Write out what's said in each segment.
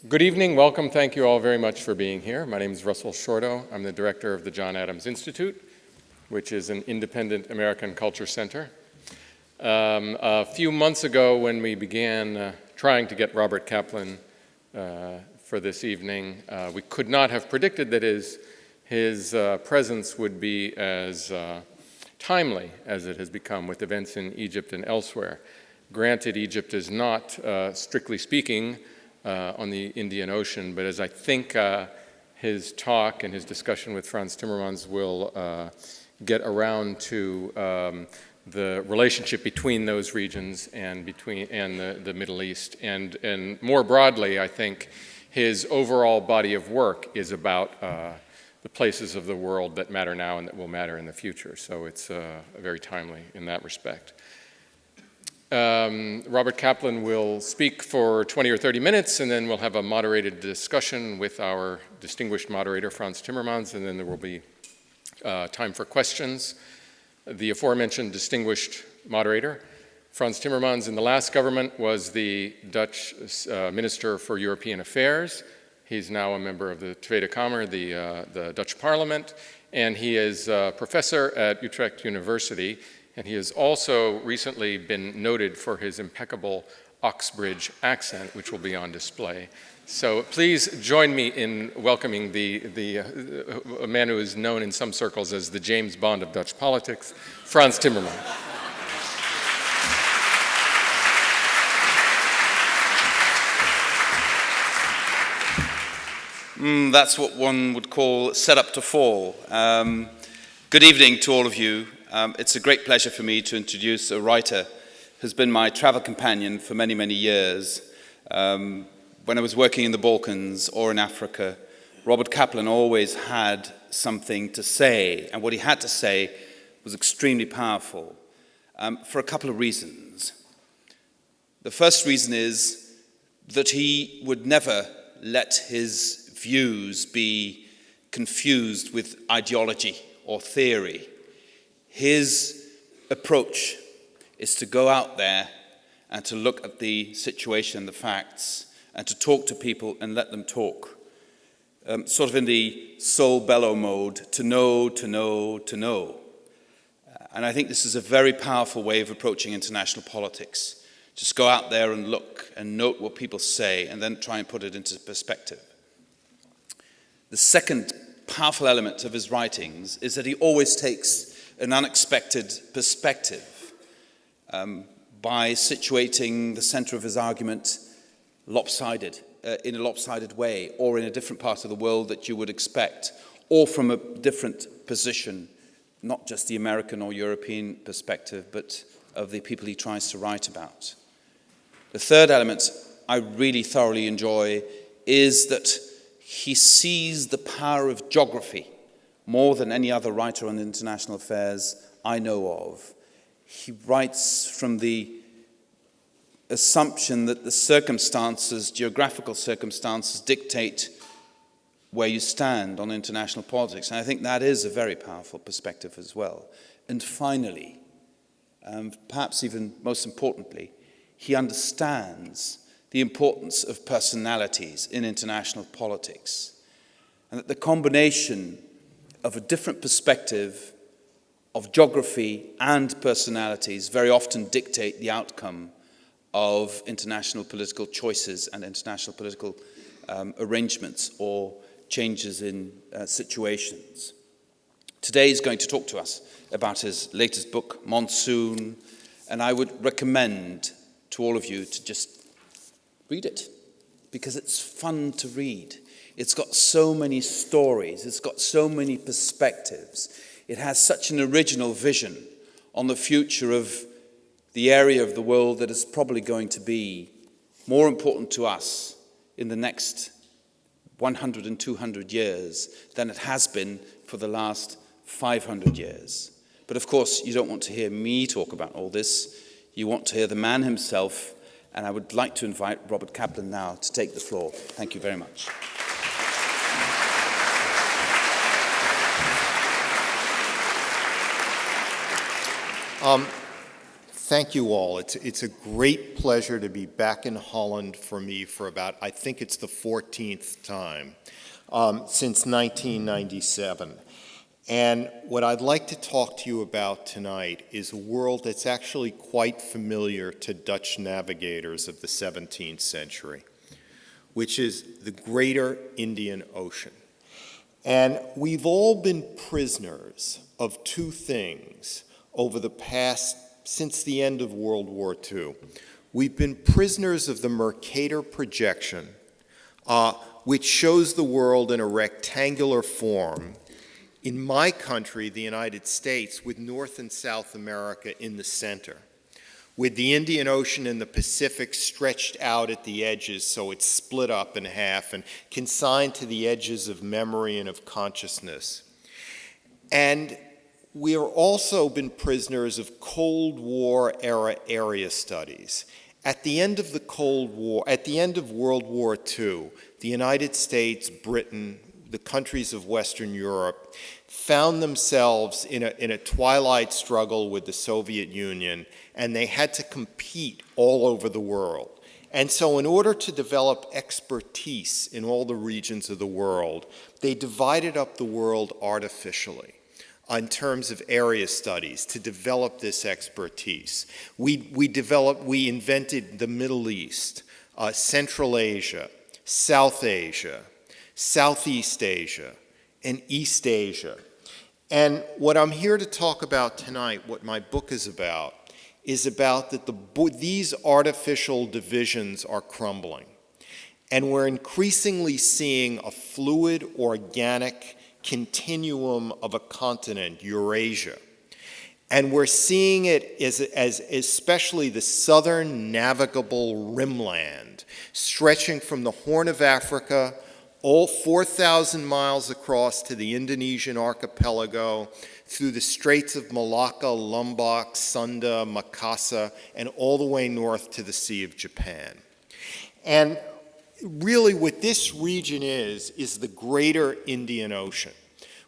Good evening, welcome. Thank you all very much for being here. My name is Russell Shorto. I'm the director of the John Adams Institute, which is an independent American culture center. A few months ago when we began trying to get Robert Kaplan for this evening, we could not have predicted that his presence would be as timely as it has become with events in Egypt and elsewhere. Granted, Egypt is not, strictly speaking, on the Indian Ocean, but as I think his talk and his discussion with Frans Timmermans will get around to the relationship between those regions and the Middle East, and more broadly, I think his overall body of work is about the places of the world that matter now and that will matter in the future. So it's very timely in that respect. Robert Kaplan will speak for 20 or 30 minutes, and then we'll have a moderated discussion with our distinguished moderator, Frans Timmermans, and then there will be time for questions. The aforementioned distinguished moderator, Frans Timmermans, in the last government was the Dutch Minister for European Affairs. He's now a member of the Tweede Kamer, the Dutch Parliament, and he is a professor at Utrecht University. And he has also recently been noted for his impeccable Oxbridge accent, which will be on display. So please join me in welcoming a man who is known in some circles as the James Bond of Dutch politics, Frans Timmermans. That's what one would call set up to fall. Good evening to all of you. It's a great pleasure for me to introduce a writer who's been my travel companion for many, many years. When I was working in the Balkans or in Africa, Robert Kaplan always had something to say, and what he had to say was extremely powerful for a couple of reasons. The first reason is that he would never let his views be confused with ideology or theory. His approach is to go out there and to look at the situation, the facts, and to talk to people and let them talk. Sort of in the soul bellow mode, to know, to know, to know. And I think this is a very powerful way of approaching international politics. Just go out there and look and note what people say and then try and put it into perspective. The second powerful element of his writings is that he always takes an unexpected perspective by situating the center of his argument in a lopsided way, or in a different part of the world that you would expect, or from a different position, not just the American or European perspective, but of the people he tries to write about. The third element I really thoroughly enjoy is that he sees the power of geography more than any other writer on international affairs I know of. He writes from the assumption that the circumstances, geographical circumstances, dictate where you stand on international politics. And I think that is a very powerful perspective as well. And finally, perhaps even most importantly, he understands the importance of personalities in international politics. And that the combination of a different perspective of geography and personalities very often dictate the outcome of international political choices and international political arrangements or changes in situations. Today he's going to talk to us about his latest book, Monsoon, and I would recommend to all of you to just read it, because it's fun to read. It's got so many stories, it's got so many perspectives. It has such an original vision on the future of the area of the world that is probably going to be more important to us in the next 100 and 200 years than it has been for the last 500 years. But of course, you don't want to hear me talk about all this. You want to hear the man himself, and I would like to invite Robert Kaplan now to take the floor. Thank you very much. Thank you all. It's a great pleasure to be back in Holland for me for about, I think it's the 14th time since 1997. And what I'd like to talk to you about tonight is a world that's actually quite familiar to Dutch navigators of the 17th century, which is the Greater Indian Ocean. And we've all been prisoners of two things over the past, since the end of World War II. We've been prisoners of the Mercator projection, which shows the world in a rectangular form. In my country, the United States, with North and South America in the center, with the Indian Ocean and the Pacific stretched out at the edges so it's split up in half and consigned to the edges of memory and of consciousness. And we have also been prisoners of Cold War era area studies. At the end of the Cold War, at the end of World War II, the United States, Britain, the countries of Western Europe found themselves in a twilight struggle with the Soviet Union, and they had to compete all over the world. And so in order to develop expertise in all the regions of the world, they divided up the world artificially in terms of area studies to develop this expertise. We invented the Middle East, Central Asia, South Asia, Southeast Asia, and East Asia. And what I'm here to talk about tonight, what my book is about that these artificial divisions are crumbling. And we're increasingly seeing a fluid, organic continuum of a continent, Eurasia. And we're seeing it as especially the southern navigable rimland, stretching from the Horn of Africa all 4,000 miles across to the Indonesian archipelago, through the Straits of Malacca, Lombok, Sunda, Makassar, and all the way north to the Sea of Japan. And really what this region is the Greater Indian Ocean,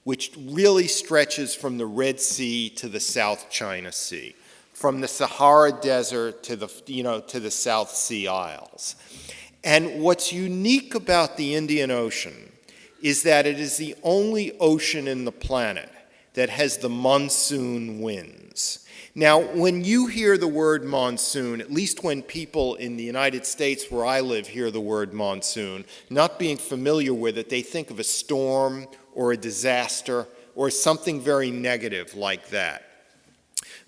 which really stretches from the Red Sea to the South China Sea, from the Sahara Desert to the South Sea Isles. And what's unique about the Indian Ocean is that it is the only ocean in the planet that has the monsoon winds. Now, when you hear the word monsoon, at least when people in the United States where I live hear the word monsoon, not being familiar with it, they think of a storm or a disaster or something very negative like that.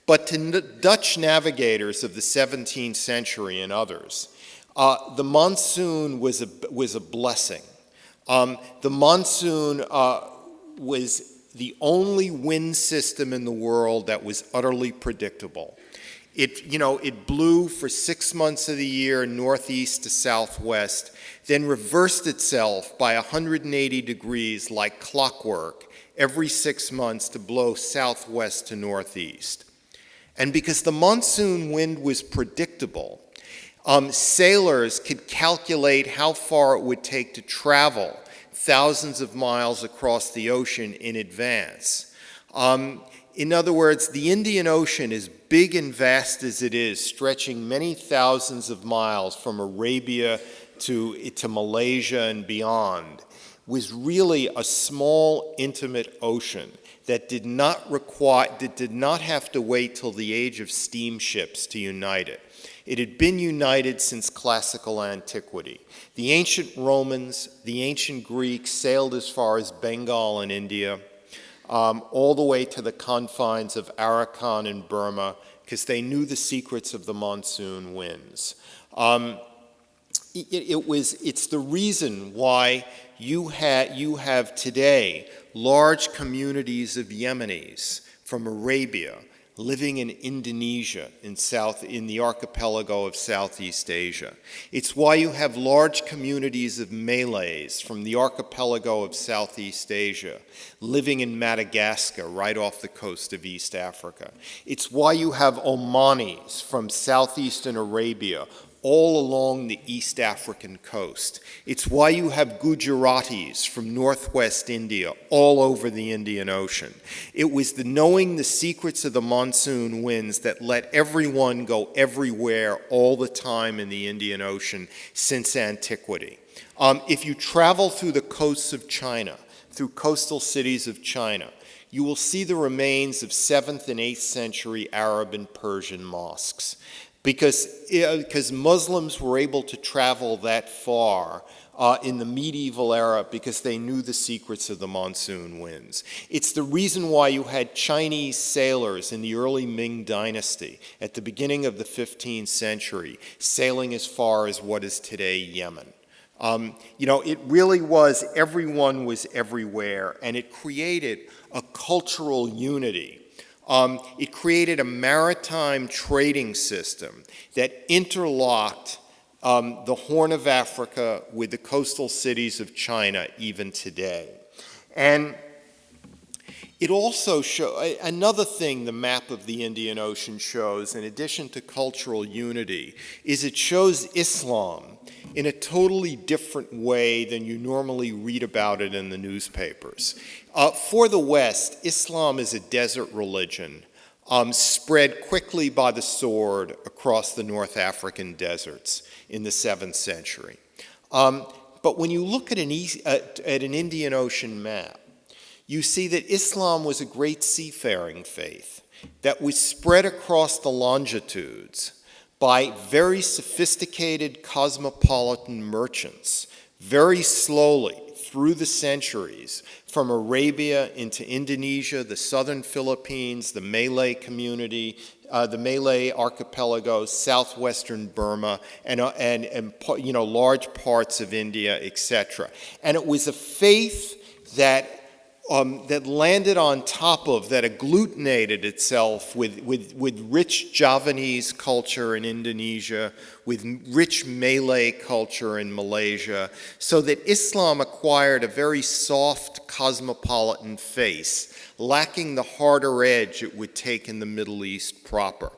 But to Dutch navigators of the 17th century and others, the monsoon was a blessing. The monsoon was the only wind system in the world that was utterly predictable. It blew for 6 months of the year, northeast to southwest, then reversed itself by 180 degrees like clockwork every 6 months to blow southwest to northeast. And because the monsoon wind was predictable, sailors could calculate how far it would take to travel thousands of miles across the ocean in advance. In other words, the Indian Ocean, as big and vast as it is, stretching many thousands of miles from Arabia to Malaysia and beyond, was really a small, intimate ocean that did not have to wait till the age of steamships to unite it. It had been united since classical antiquity. The ancient Romans, the ancient Greeks sailed as far as Bengal in India, all the way to the confines of Arakan in Burma, because they knew the secrets of the monsoon winds. It's the reason why you have today large communities of Yemenis from Arabia living in Indonesia, in the archipelago of Southeast Asia. It's why you have large communities of Malays from the archipelago of Southeast Asia living in Madagascar, right off the coast of East Africa. It's why you have Omanis from southeastern Arabia all along the East African coast. It's why you have Gujaratis from northwest India all over the Indian Ocean. It was the knowing the secrets of the monsoon winds that let everyone go everywhere all the time in the Indian Ocean since antiquity. If you travel through the coasts of China, through coastal cities of China, you will see the remains of 7th and 8th century Arab and Persian mosques. Because Muslims were able to travel that far in the medieval era because they knew the secrets of the monsoon winds. It's the reason why you had Chinese sailors in the early Ming Dynasty at the beginning of the 15th century sailing as far as what is today Yemen. It really was, everyone was everywhere, and it created a cultural unity. It created a maritime trading system that interlocked the Horn of Africa with the coastal cities of China even today. And it also shows, another thing the map of the Indian Ocean shows, in addition to cultural unity, is it shows Islam in a totally different way than you normally read about it in the newspapers. For the West, Islam is a desert religion spread quickly by the sword across the North African deserts in the 7th century. But when you look at an Indian Ocean map, you see that Islam was a great seafaring faith that was spread across the longitudes by very sophisticated cosmopolitan merchants, very slowly through the centuries, from Arabia into Indonesia, the southern Philippines, the Malay community, the Malay archipelago, southwestern Burma, and large parts of India, etc. And it was a faith that landed on top of, that agglutinated itself with rich Javanese culture in Indonesia, with rich Malay culture in Malaysia, so that Islam acquired a very soft cosmopolitan face, lacking the harder edge it would take in the Middle East proper.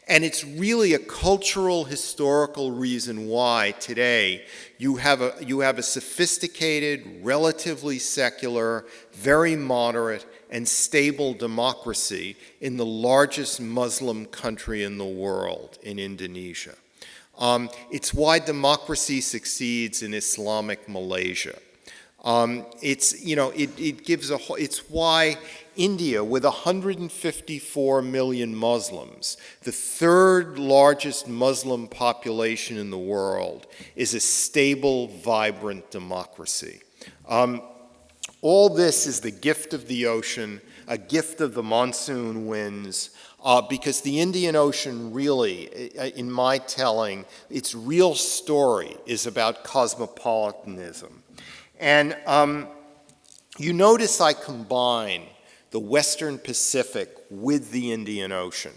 And it's really a cultural, historical reason why today you have a sophisticated, relatively secular, very moderate, and stable democracy in the largest Muslim country in the world, in Indonesia. It's why democracy succeeds in Islamic Malaysia. It's why India, with 154 million Muslims, the third largest Muslim population in the world, is a stable, vibrant democracy. All this is the gift of the ocean, a gift of the monsoon winds, because the Indian Ocean really, in my telling, its real story is about cosmopolitanism. And you notice I combine the Western Pacific with the Indian Ocean.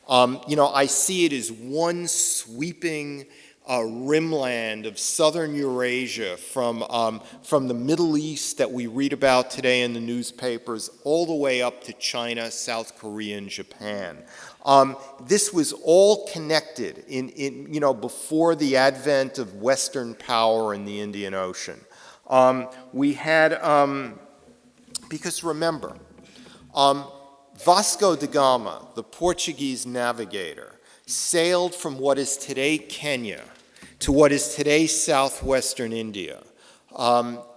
I see it as one sweeping rimland of southern Eurasia from the Middle East that we read about today in the newspapers all the way up to China, South Korea, and Japan. This was all connected before the advent of Western power in the Indian Ocean. We had, because remember, Vasco da Gama, the Portuguese navigator, sailed from what is today Kenya to what is today southwestern India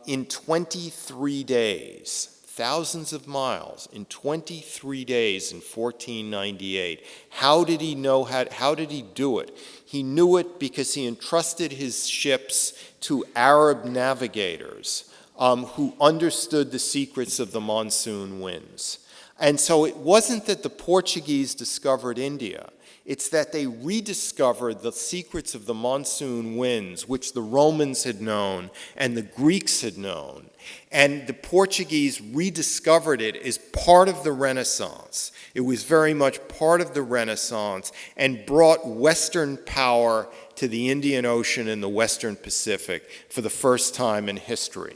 in 23 days, thousands of miles, in 23 days in 1498. How did he know, how did he do it? He knew it because he entrusted his ships to Arab navigators who understood the secrets of the monsoon winds. And so it wasn't that the Portuguese discovered India, it's that they rediscovered the secrets of the monsoon winds, which the Romans had known and the Greeks had known. And the Portuguese rediscovered it as part of the Renaissance. It was very much part of the Renaissance and brought Western power to the Indian Ocean and the Western Pacific for the first time in history.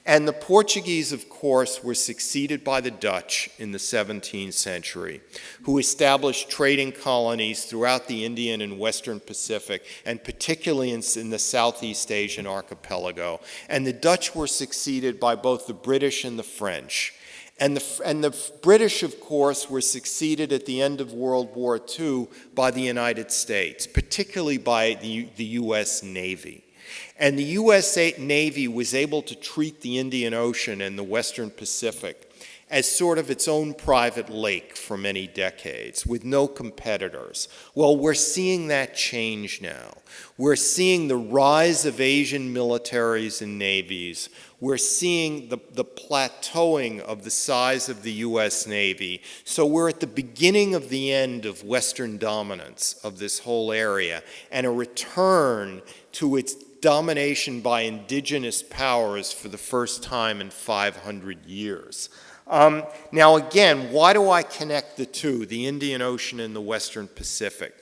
And the Portuguese, of course, were succeeded by the Dutch in the 17th century, who established trading colonies throughout the Indian and Western Pacific, and particularly in the Southeast Asian archipelago. And the Dutch were succeeded by both the British and the French. And the British, of course, were succeeded at the end of World War II by the United States, particularly by the U.S. Navy. And the U.S. Navy was able to treat the Indian Ocean and the Western Pacific as sort of its own private lake for many decades, with no competitors. Well, we're seeing that change now. We're seeing the rise of Asian militaries and navies. We're seeing the plateauing of the size of the U.S. Navy. So we're at the beginning of the end of Western dominance of this whole area, and a return to its domination by indigenous powers for the first time in 500 years. Now again, why do I connect the two, the Indian Ocean and the Western Pacific?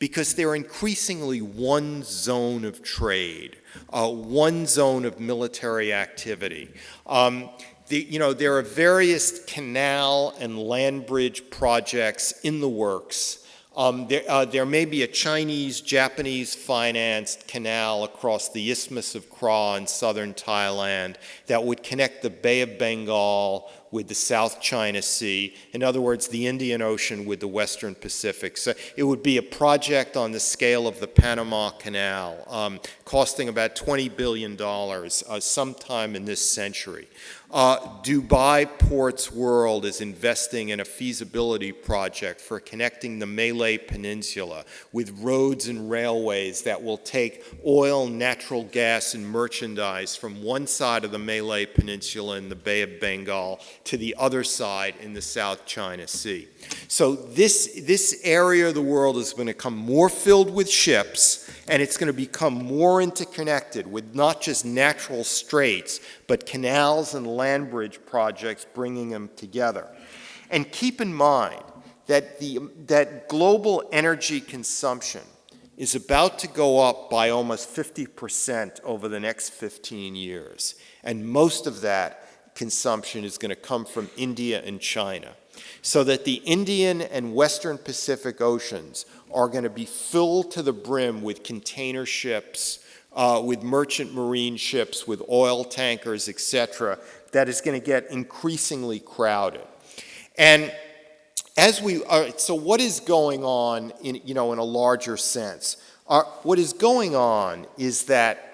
Because they're increasingly one zone of trade, one zone of military activity. There are various canal and land bridge projects in the works. There may be a Chinese-Japanese-financed canal across the Isthmus of Kra in southern Thailand that would connect the Bay of Bengal with the South China Sea. In other words, the Indian Ocean with the Western Pacific. So it would be a project on the scale of the Panama Canal, costing about $20 billion sometime in this century. Dubai Ports World is investing in a feasibility project for connecting the Malay Peninsula with roads and railways that will take oil, natural gas, and merchandise from one side of the Malay Peninsula in the Bay of Bengal to the other side in the South China Sea. So this area of the world is going to become more filled with ships, and it's going to become more interconnected with not just natural straits, but canals and land bridge projects bringing them together. And keep in mind that global energy consumption is about to go up by almost 50% over the next 15 years. And most of that consumption is going to come from India and China. So that the Indian and Western Pacific Oceans are going to be filled to the brim with container ships, with merchant marine ships, with oil tankers, etc., that is going to get increasingly crowded. And so what is going on in a larger sense? What is going on is that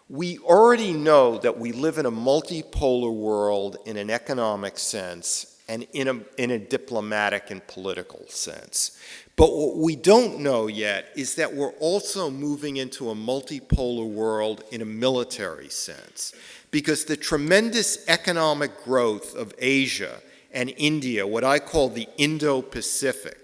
we already know that we live in a multipolar world in an economic sense and in a diplomatic and political sense. But what we don't know yet is that we're also moving into a multipolar world in a military sense, because the tremendous economic growth of Asia and India, what I call the Indo-Pacific,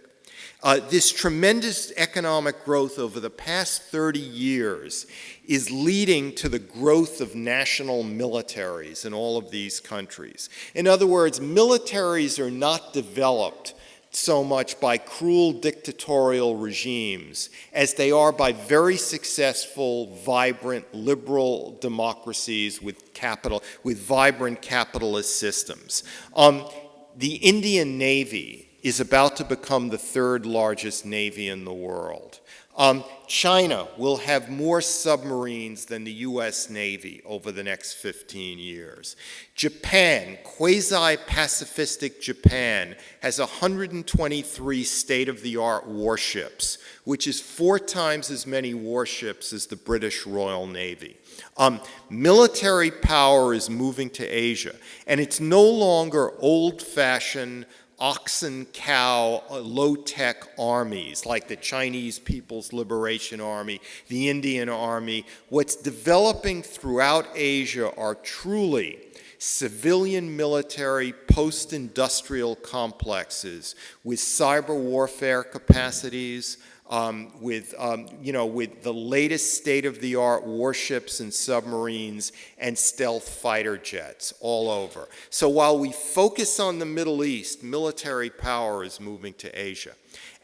this tremendous economic growth over the past 30 years is leading to the growth of national militaries in all of these countries. In other words, militaries are not developed so much by cruel dictatorial regimes as they are by very successful, vibrant, liberal democracies with vibrant capitalist systems. The Indian Navy is about to become the third largest navy in the world. China will have more submarines than the U.S. Navy over the next 15 years. Japan, quasi-pacifistic Japan, has 123 state-of-the-art warships, which is 4 times as many warships as the British Royal Navy. Military power is moving to Asia, and it's no longer old-fashioned oxen, cow, low-tech armies like the Chinese People's Liberation Army, the Indian Army. What's developing throughout Asia are truly civilian military post-industrial complexes with cyber warfare capacities, with the latest state-of-the-art warships and submarines and stealth fighter jets all over. So while we focus on the Middle East, military power is moving to Asia.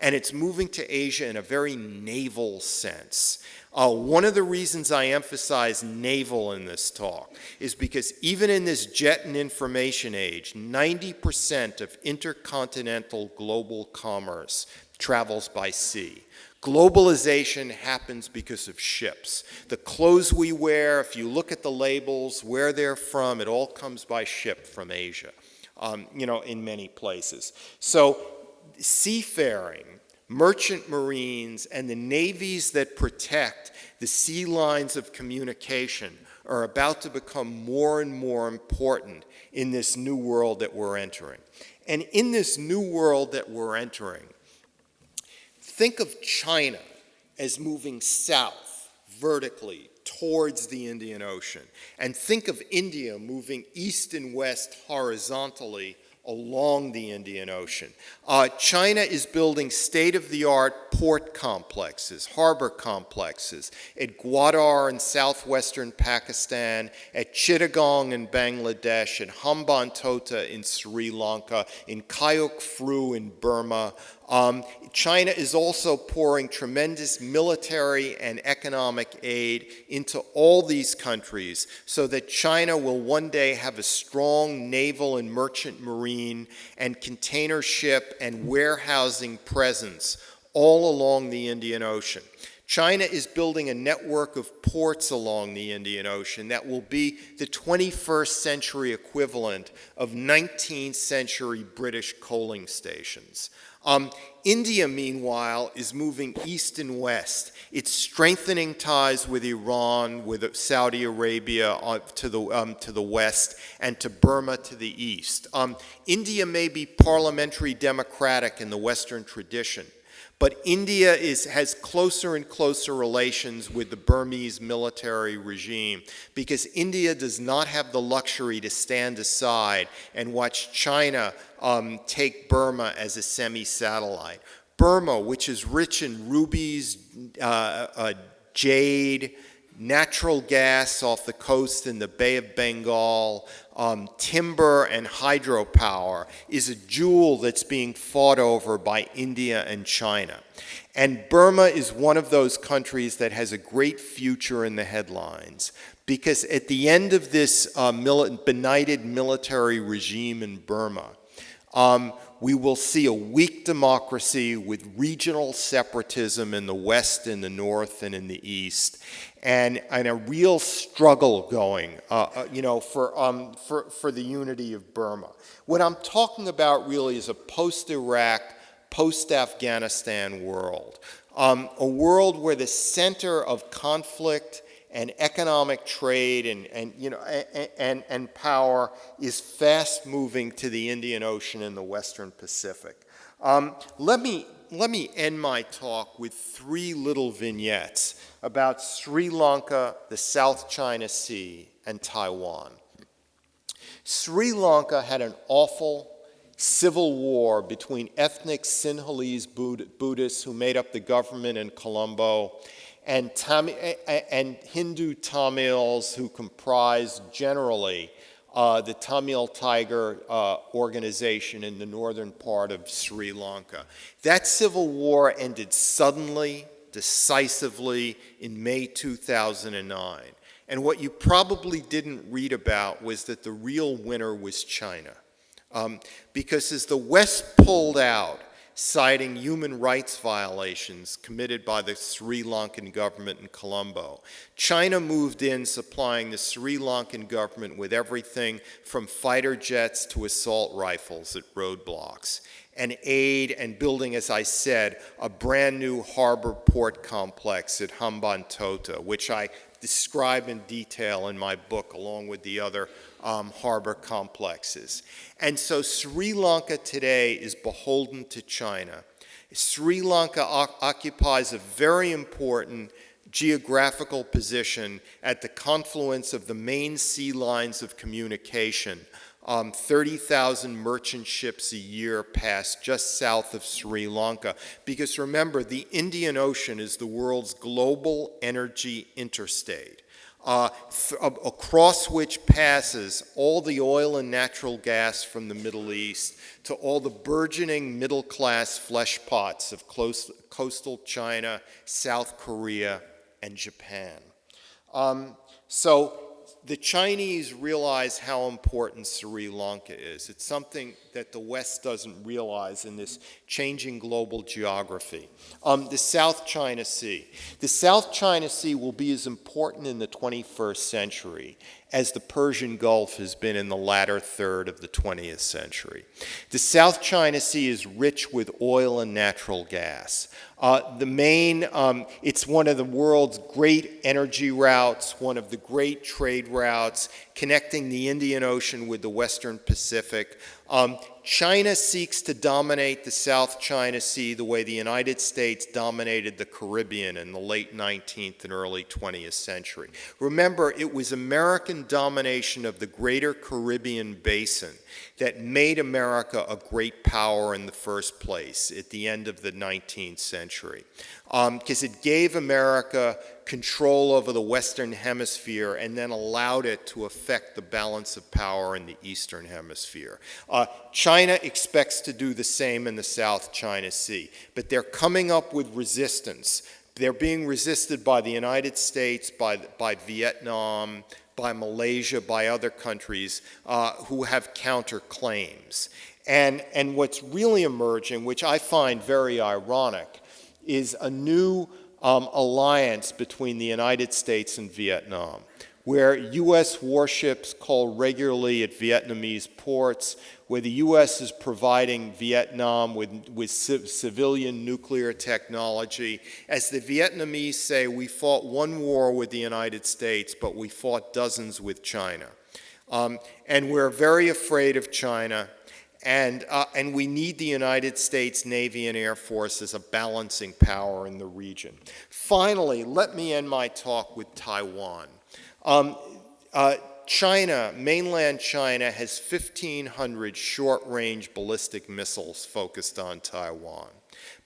And it's moving to Asia in a very naval sense. One of the reasons I emphasize naval in this talk is because even in this jet and information age, 90% of intercontinental global commerce travels by sea. Globalization happens because of ships. The clothes we wear, if you look at the labels, where they're from, it all comes by ship from Asia, in many places. So seafaring, merchant marines, and the navies that protect the sea lines of communication are about to become more and more important in this new world that we're entering. And in this new world that we're entering, think of China as moving south vertically towards the Indian Ocean, and think of India moving east and west horizontally along the Indian Ocean. China is building state-of-the-art port complexes, harbor complexes at Gwadar in southwestern Pakistan, at Chittagong in Bangladesh, at Hambantota in Sri Lanka, in Kayuk Phru in Burma. China is also pouring tremendous military and economic aid into all these countries so that China will one day have a strong naval and merchant marine and container ship and warehousing presence all along the Indian Ocean. China is building a network of ports along the Indian Ocean that will be the 21st century equivalent of 19th century British coaling stations. India, meanwhile, is moving east and west. It's strengthening ties with Iran, with Saudi Arabia to the west, and to Burma to the east. India may be parliamentary democratic in the Western tradition, but India has closer and closer relations with the Burmese military regime because India does not have the luxury to stand aside and watch China take Burma as a semi-satellite. Burma, which is rich in rubies, jade, natural gas off the coast in the Bay of Bengal, timber and hydropower, is a jewel that's being fought over by India and China. And Burma is one of those countries that has a great future in the headlines because at the end of this benighted military regime in Burma, we will see a weak democracy with regional separatism in the west, in the north, and in the east, and a real struggle going, for the unity of Burma. What I'm talking about really is a post-Iraq, post-Afghanistan world, a world where the center of conflict and economic trade and power is fast moving to the Indian Ocean and the Western Pacific. Let me end my talk with three little vignettes about Sri Lanka, the South China Sea, and Taiwan. Sri Lanka had an awful civil war between ethnic Sinhalese Buddhists who made up the government in Colombo and Hindu Tamils who comprised generally the Tamil Tiger organization in the northern part of Sri Lanka. That civil war ended suddenly, decisively in May 2009. And what you probably didn't read about was that the real winner was China. Because as the West pulled out, citing human rights violations committed by the Sri Lankan government in Colombo, China moved in supplying the Sri Lankan government with everything from fighter jets to assault rifles at roadblocks, and aid and building, as I said, a brand new harbor port complex at Hambantota, which I describe in detail in my book along with the other harbor complexes. And so Sri Lanka today is beholden to China. Sri Lanka occupies a very important geographical position at the confluence of the main sea lines of communication 30,000 merchant ships a year pass just south of Sri Lanka. Because remember, the Indian Ocean is the world's global energy interstate, across which passes all the oil and natural gas from the Middle East to all the burgeoning middle-class flesh pots of coastal China, South Korea, and Japan. So the Chinese realize how important Sri Lanka is. It's something that the West doesn't realize in this changing global geography. The South China Sea. The South China Sea will be as important in the 21st century as the Persian Gulf has been in the latter third of the 20th century. The South China Sea is rich with oil and natural gas. It's one of the world's great energy routes, one of the great trade routes, connecting the Indian Ocean with the Western Pacific. China seeks to dominate the South China Sea the way the United States dominated the Caribbean in the late 19th and early 20th century. Remember, it was American domination of the greater Caribbean basin that made America a great power in the first place at the end of the 19th century, because it gave America control over the Western Hemisphere and then allowed it to affect the balance of power in the Eastern Hemisphere. China expects to do the same in the South China Sea, but they're coming up with resistance. They're being resisted by the United States, by Vietnam, by Malaysia, by other countries who have counterclaims. And what's really emerging, which I find very ironic, is a new alliance between the United States and Vietnam, where U.S. warships call regularly at Vietnamese ports, where the U.S. is providing Vietnam with civilian nuclear technology. As the Vietnamese say, we fought one war with the United States, but we fought dozens with China. And we're very afraid of China. And we need the United States Navy and Air Force as a balancing power in the region. Finally, let me end my talk with Taiwan. China, mainland China, has 1,500 short-range ballistic missiles focused on Taiwan.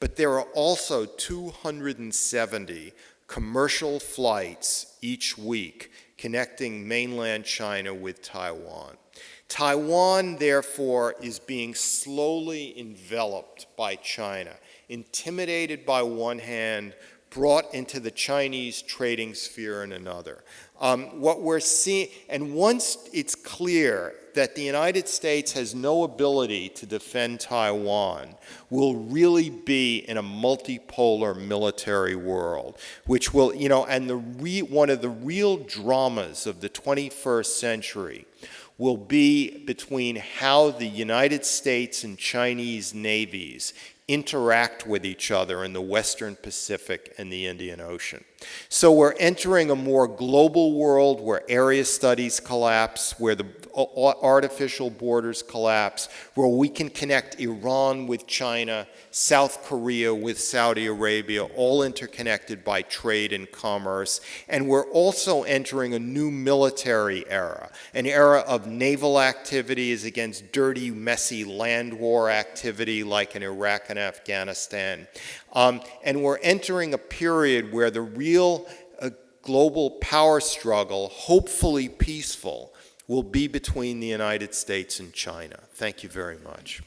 But there are also 270 commercial flights each week connecting mainland China with Taiwan. Taiwan, therefore, is being slowly enveloped by China, intimidated by one hand, brought into the Chinese trading sphere in another. What we're seeing, and once it's clear that the United States has no ability to defend Taiwan, will really be in a multipolar military world, which will, and one of the real dramas of the 21st century will be between how the United States and Chinese navies interact with each other in the Western Pacific and the Indian Ocean. So we're entering a more global world where area studies collapse, where the artificial borders collapse, where we can connect Iran with China, South Korea with Saudi Arabia, all interconnected by trade and commerce. And we're also entering a new military era, an era of naval activities against dirty, messy land war activity like in Iraq and Afghanistan. And we're entering a period where the real global power struggle, hopefully peaceful, will be between the United States and China. Thank you very much.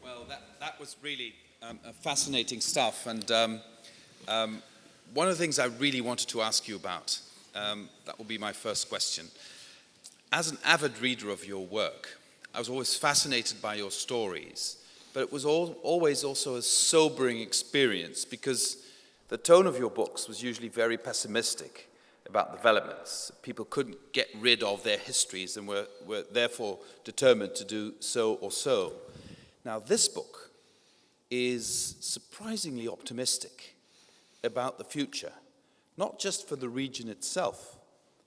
Well, that was really fascinating stuff, and one of the things I really wanted to ask you about, that will be my first question. As an avid reader of your work, I was always fascinated by your stories, but it was always also a sobering experience because the tone of your books was usually very pessimistic about developments. People couldn't get rid of their histories and were therefore determined to do so or so. Now, this book is surprisingly optimistic about the future, not just for the region itself,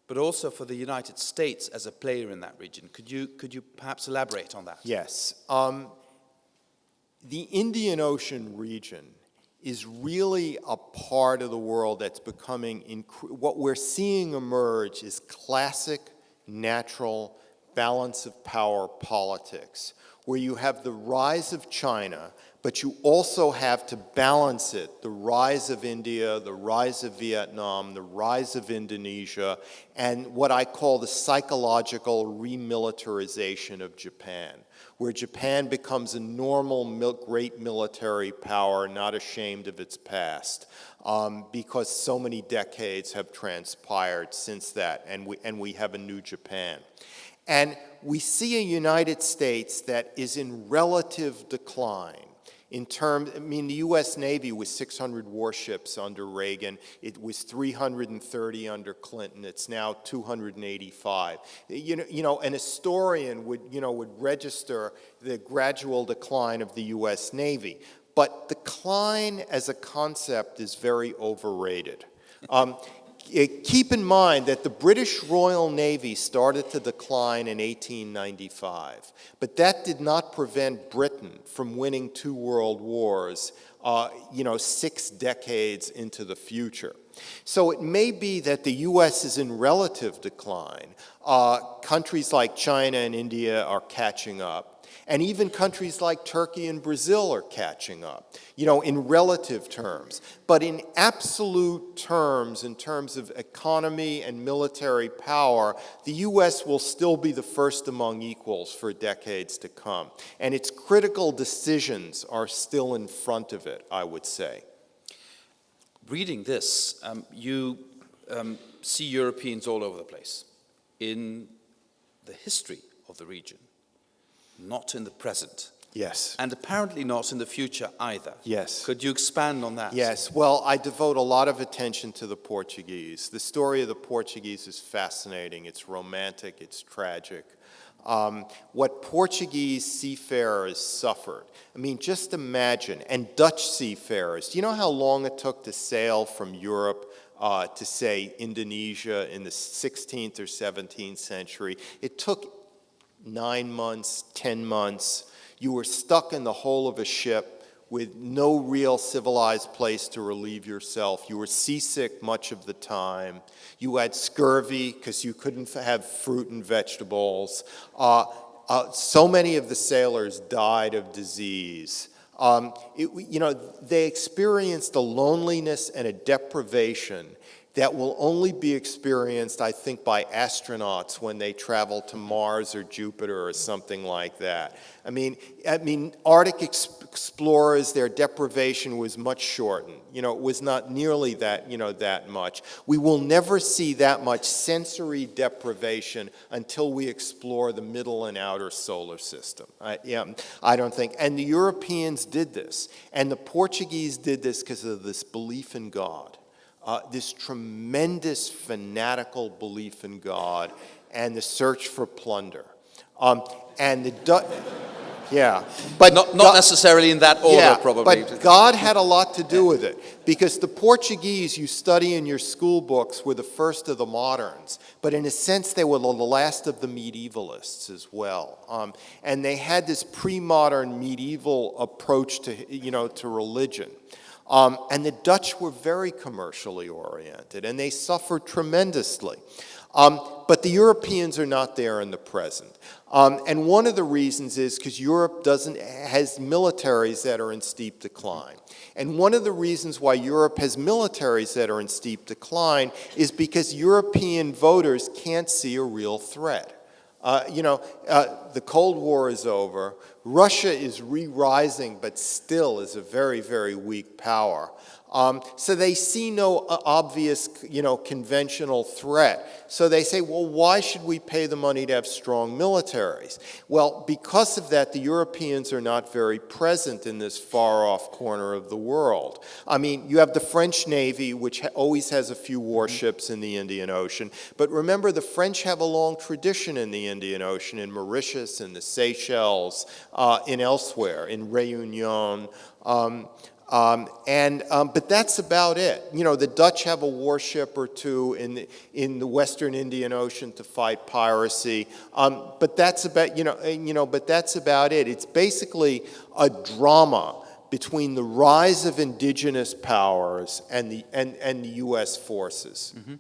but but also for the United States as a player in that region. Could you perhaps elaborate on that? Yes. The Indian Ocean region is really a part of the world that's becoming, what we're seeing emerge is classic, natural balance of power politics, where you have the rise of China, but you also have to balance it, the rise of India, the rise of Vietnam, the rise of Indonesia, and what I call the psychological remilitarization of Japan, where Japan becomes a normal great military power, not ashamed of its past, because so many decades have transpired since that, and we have a new Japan. And we see a United States that is in relative decline. The U.S. Navy was 600 warships under Reagan. It was 330 under Clinton. It's now 285. An historian would register the gradual decline of the U.S. Navy. But decline as a concept is very overrated. Keep in mind that the British Royal Navy started to decline in 1895, but that did not prevent Britain from winning 2 world wars, 6 decades into the future. So it may be that the U.S. is in relative decline. Countries like China and India are catching up. And even countries like Turkey and Brazil are catching up, in relative terms. But in absolute terms, in terms of economy and military power, the U.S. will still be the first among equals for decades to come. And its critical decisions are still in front of it, I would say. Reading this, you see Europeans all over the place in the history of the region. Not in the present. Yes. And apparently not in the future either. Yes. Could you expand on that? Yes. Well, I devote a lot of attention to the Portuguese. The story of the Portuguese is fascinating. It's romantic. It's tragic. What Portuguese seafarers suffered. Just imagine. And Dutch seafarers. Do you know how long it took to sail from Europe to, say, Indonesia in the 16th or 17th century? It took 9 months, 10 months. You were stuck in the hull of a ship with no real civilized place to relieve yourself. You were seasick much of the time. You had scurvy because you couldn't have fruit and vegetables. So many of the sailors died of disease. They experienced a loneliness and a deprivation that will only be experienced, I think, by astronauts when they travel to Mars or Jupiter or something like that. Arctic explorers, their deprivation was much shortened. It was not nearly that much. We will never see that much sensory deprivation until we explore the middle and outer solar system. I don't think. And the Europeans did this. And the Portuguese did this because of this belief in God. This tremendous fanatical belief in God and the search for plunder. And the Dutch, but not necessarily in that order, probably. But God had a lot to do with it, because the Portuguese you study in your school books were the first of the moderns, but in a sense they were the last of the medievalists as well. And they had this pre-modern medieval approach to religion. And the Dutch were very commercially oriented, and they suffered tremendously. But the Europeans are not there in the present. And one of the reasons is because Europe has militaries that are in steep decline. And one of the reasons why Europe has militaries that are in steep decline is because European voters can't see a real threat. The Cold War is over. Russia is re-rising, but still is a very, very weak power. So they see no obvious, conventional threat. So they say, well, why should we pay the money to have strong militaries? Well, because of that, the Europeans are not very present in this far-off corner of the world. You have the French Navy, which always has a few warships in the Indian Ocean. But remember, the French have a long tradition in the Indian Ocean, in Mauritius, in the Seychelles, in elsewhere, in Réunion. But that's about it. You know, the Dutch have a warship or two in the Western Indian Ocean to fight piracy. But that's about But that's about it. It's basically a drama between the rise of indigenous powers and the U.S. forces. Mm-hmm.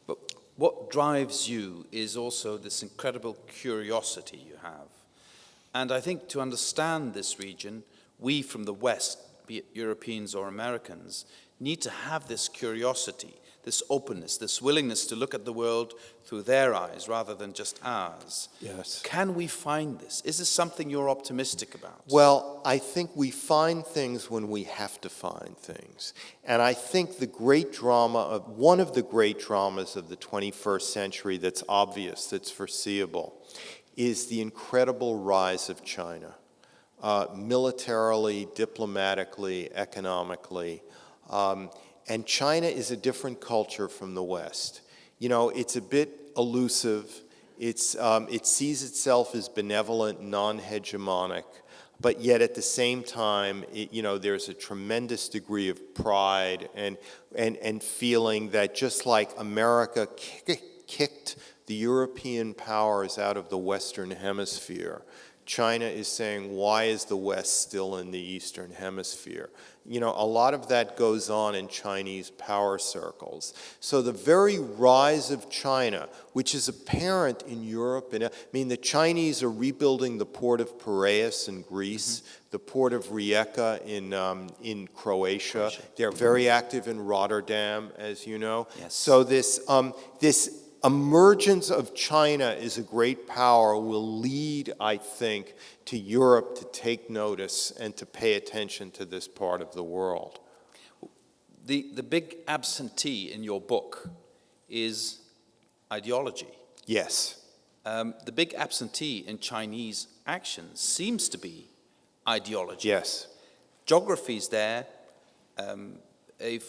But what drives you is also this incredible curiosity you have. And I think to understand this region, we from the West, be it Europeans or Americans, need to have this curiosity, this openness, this willingness to look at the world through their eyes rather than just ours. Yes. Can we find this? Is this something you're optimistic about? Well, I think we find things when we have to find things. And I think one of the great dramas of the 21st century that's obvious, that's foreseeable, is the incredible rise of China. Militarily, diplomatically, economically. And China is a different culture from the West. You know, it's a bit elusive. It sees itself as benevolent, non-hegemonic, but yet at the same time, there's a tremendous degree of pride and feeling that just like America kicked the European powers out of the Western Hemisphere, China is saying, why is the West still in the Eastern Hemisphere? You know, a lot of that goes on in Chinese power circles. So the very rise of China, which is apparent in Europe, the Chinese are rebuilding the port of Piraeus in Greece, the port of Rijeka in Croatia. They're very active in Rotterdam, as you know. Yes. So this emergence of China as a great power will lead, I think, to Europe to take notice and to pay attention to this part of the world. The big absentee in your book is ideology. Yes. The big absentee in Chinese actions seems to be ideology. Yes. Geography is there, a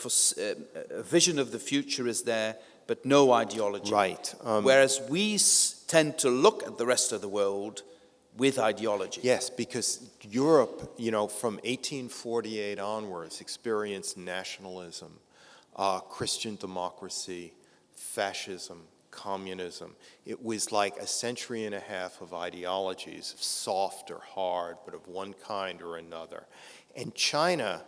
vision of the future is there, but no ideology. Right. Whereas we tend to look at the rest of the world with ideology. Yes, because Europe, from 1848 onwards, experienced nationalism, Christian democracy, fascism, communism. It was like a century and a half of ideologies, soft or hard, but of one kind or another. And China,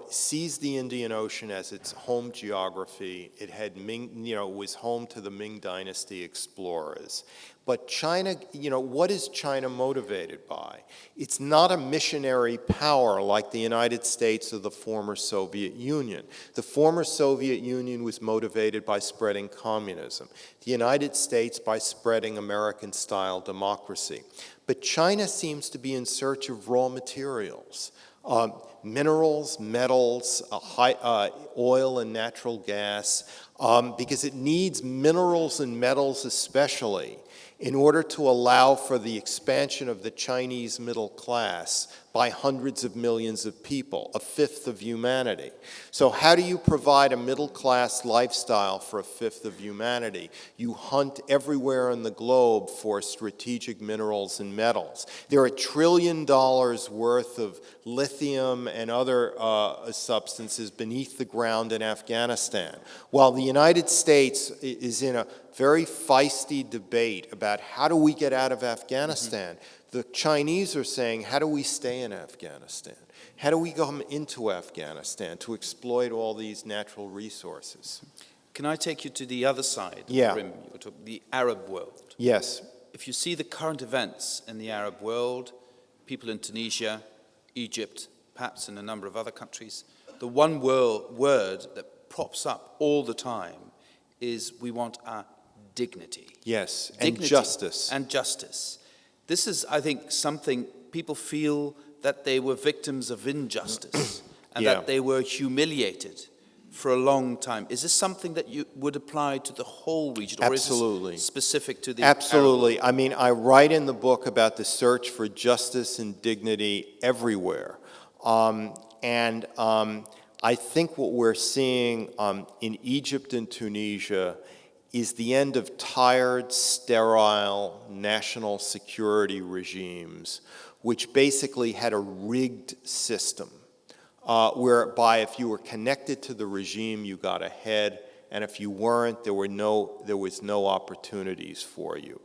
sees the Indian Ocean as its home geography. It had was home to the Ming Dynasty explorers. But China, what is China motivated by? It's not a missionary power like the United States or the former Soviet Union. The former Soviet Union was motivated by spreading communism. The United States by spreading American-style democracy. But China seems to be in search of raw materials. Minerals, metals, oil and natural gas, because it needs minerals and metals especially in order to allow for the expansion of the Chinese middle class by hundreds of millions of people, a fifth of humanity. So how do you provide a middle-class lifestyle for a fifth of humanity? You hunt everywhere in the globe for strategic minerals and metals. There are $1 trillion worth of lithium and other substances beneath the ground in Afghanistan, while the United States is in a very feisty debate about how do we get out of Afghanistan. The Chinese are saying, how do we stay in Afghanistan? How do we come into Afghanistan to exploit all these natural resources? Can I take you to the other side of Yeah. the rim, the Arab world? Yes. If you see the current events in the Arab world, people in Tunisia, Egypt, perhaps in a number of other countries, the one word that props up all the time is we want our dignity. Yes, and Dignity justice. And justice. This is, I think, something people feel that they were victims of injustice and Yeah. that they were humiliated for a long time. Is this something that you would apply to the whole region? Or Absolutely. Is this specific to the Absolutely. I mean, I write in the book about the search for justice and dignity everywhere. I think what we're seeing in Egypt and Tunisia is the end of tired, sterile national security regimes, which basically had a rigged system whereby if you were connected to the regime, you got ahead, and if you weren't, there was no opportunities for you.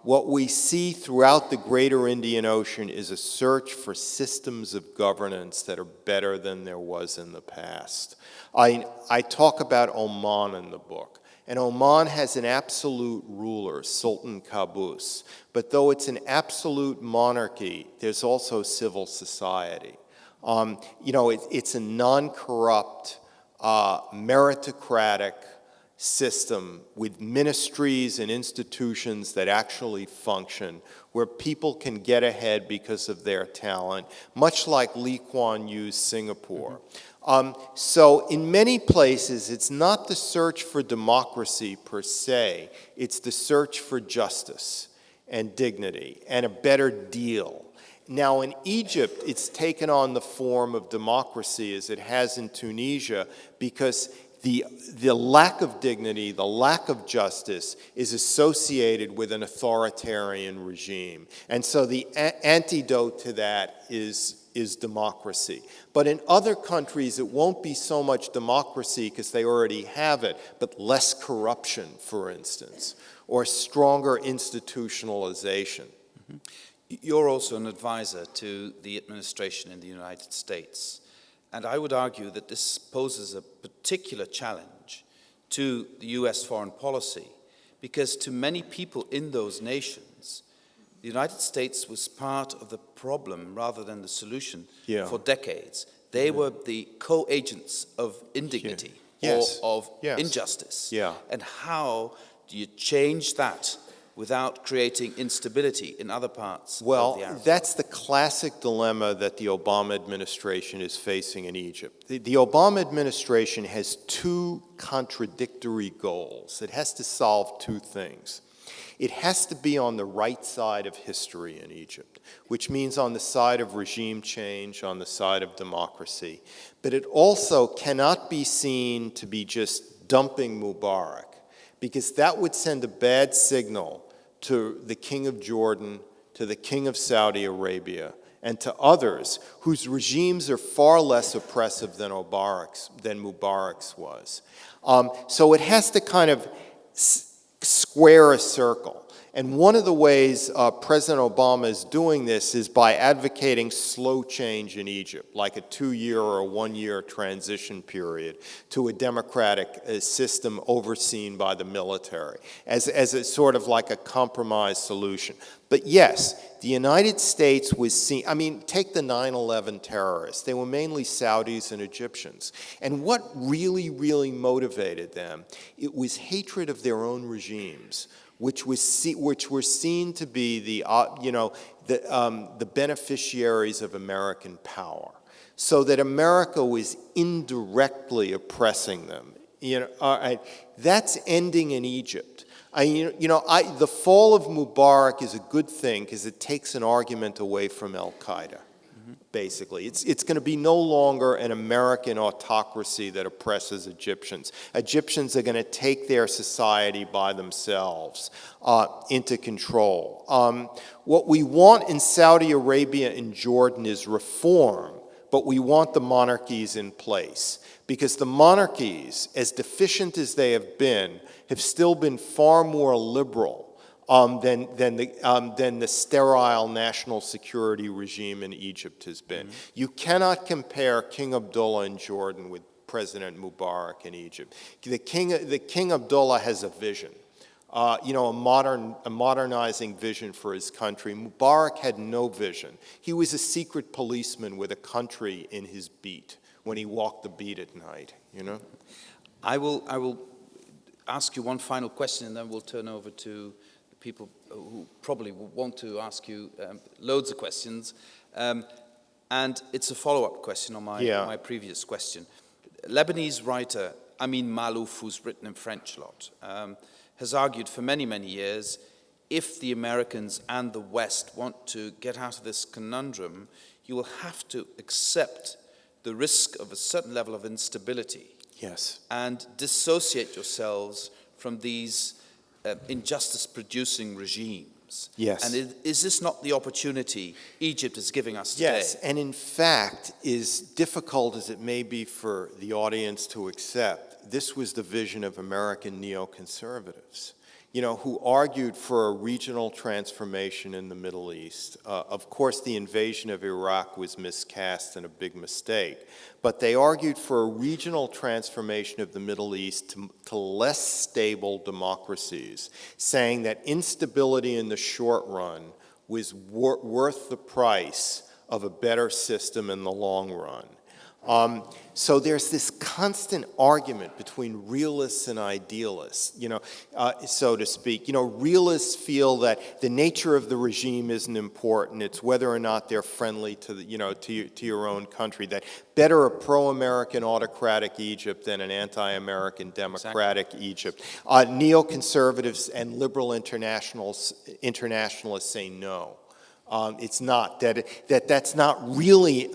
What we see throughout the greater Indian Ocean is a search for systems of governance that are better than there was in the past. I talk about Oman in the book, and Oman has an absolute ruler, Sultan Qaboos, but though it's an absolute monarchy, there's also civil society. It's a non-corrupt, meritocratic system with ministries and institutions that actually function, where people can get ahead because of their talent, much like Lee Kuan Yew's Singapore. So in many places, it's not the search for democracy per se, it's the search for justice and dignity and a better deal. Now in Egypt, it's taken on the form of democracy as it has in Tunisia, because the lack of dignity, the lack of justice is associated with an authoritarian regime. And so the antidote to that is democracy. But in other countries, it won't be so much democracy because they already have it, but less corruption, for instance, or stronger institutionalization. Mm-hmm. You're also an advisor to the administration in the United States. And I would argue that this poses a particular challenge to the US foreign policy, because to many people in those nations, the United States was part of the problem rather than the solution for decades. They were the co-agents of indignity or of injustice. And how do you change that without creating instability in other parts of the Arab world? That's the classic dilemma that the Obama administration is facing in Egypt. The Obama administration has two contradictory goals. It has to solve two things. It has to be on the right side of history in Egypt, which means on the side of regime change, on the side of democracy. But it also cannot be seen to be just dumping Mubarak, because that would send a bad signal to the King of Jordan, to the King of Saudi Arabia, and to others whose regimes are far less oppressive than Mubarak's was. So it has to kind of square a circle. And one of the ways President Obama is doing this is by advocating slow change in Egypt, like a 2-year or a 1-year transition period to a democratic system overseen by the military, as a sort of like a compromise solution. But yes, the United States was seen, take the 9/11 terrorists. They were mainly Saudis and Egyptians. And what really, really motivated them, it was hatred of their own regimes, which were seen to be the beneficiaries of American power, so that America was indirectly oppressing them. That's ending in Egypt. The fall of Mubarak is a good thing because it takes an argument away from Al-Qaeda. Basically. It's going to be no longer an American autocracy that oppresses Egyptians. Egyptians are going to take their society by themselves into control. What we want in Saudi Arabia and Jordan is reform, but we want the monarchies in place, because the monarchies, as deficient as they have still been far more liberal than the sterile national security regime in Egypt has been. You cannot compare King Abdullah in Jordan with President Mubarak in Egypt. The King Abdullah has a vision, a modernizing vision for his country. Mubarak had no vision. He was a secret policeman with a country in his beat when he walked the beat at night. I will ask you one final question, and then we'll turn over to people who probably want to ask you loads of questions. And it's a follow-up question on my previous question. Lebanese writer Amin Maalouf, who's written in French a lot, has argued for many, many years, if the Americans and the West want to get out of this conundrum, you will have to accept the risk of a certain level of instability. Yes. And dissociate yourselves from these injustice-producing regimes. regimes. Yes. And is this not the opportunity Egypt is giving us today? Yes, and in fact, as difficult as it may be for the audience to accept, this was the vision of American neoconservatives, who argued for a regional transformation in the Middle East. Of course, the invasion of Iraq was miscast and a big mistake, but they argued for a regional transformation of the Middle East to less stable democracies, saying that instability in the short run was worth the price of a better system in the long run. So there's this constant argument between realists and idealists, so to speak. Realists feel that the nature of the regime isn't important. It's whether or not they're friendly to to your own country. That better a pro-American autocratic Egypt than an anti-American democratic Egypt. Neoconservatives and liberal internationalists say no. It's not, that's not really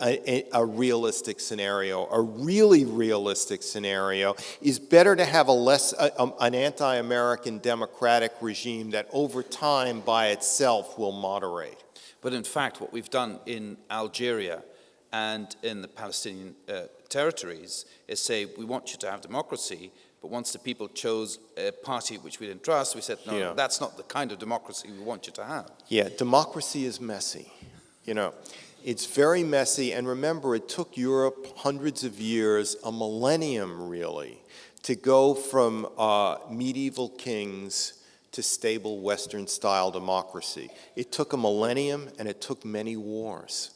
a realistic scenario. A really realistic scenario is better to have an anti-American democratic regime that over time by itself will moderate. But in fact, what we've done in Algeria and in the Palestinian territories is say, we want you to have democracy, but once the people chose a party which we didn't trust, we said, no, that's not the kind of democracy we want you to have. Yeah, democracy is messy. It's very messy. And remember, it took Europe hundreds of years, a millennium really, to go from medieval kings to stable Western-style democracy. It took a millennium, and it took many wars.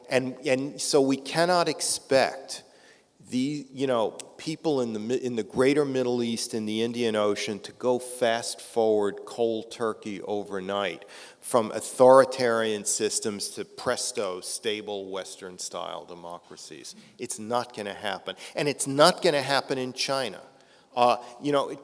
And so we cannot expect people in the greater Middle East and the Indian Ocean to go fast forward cold turkey overnight from authoritarian systems to presto, stable Western-style democracies. It's not going to happen. And it's not going to happen in China.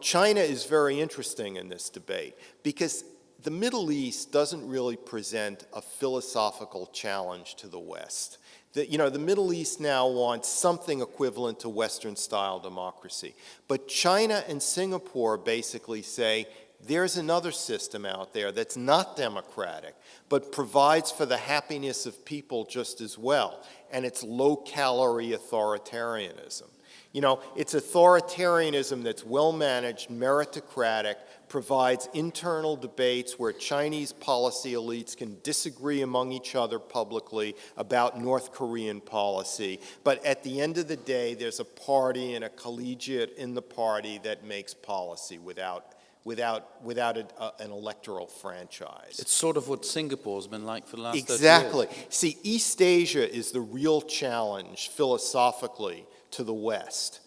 China is very interesting in this debate because the Middle East doesn't really present a philosophical challenge to the West. The Middle East now wants something equivalent to Western-style democracy. But China and Singapore basically say, there's another system out there that's not democratic, but provides for the happiness of people just as well, and it's low-calorie authoritarianism. It's authoritarianism that's well-managed, meritocratic, provides internal debates where Chinese policy elites can disagree among each other publicly about North Korean policy. But at the end of the day, there's a party and a collegiate in the party that makes policy without an electoral franchise. It's sort of what Singapore's been like for the last 30 years. Exactly. See, East Asia is the real challenge philosophically to the West.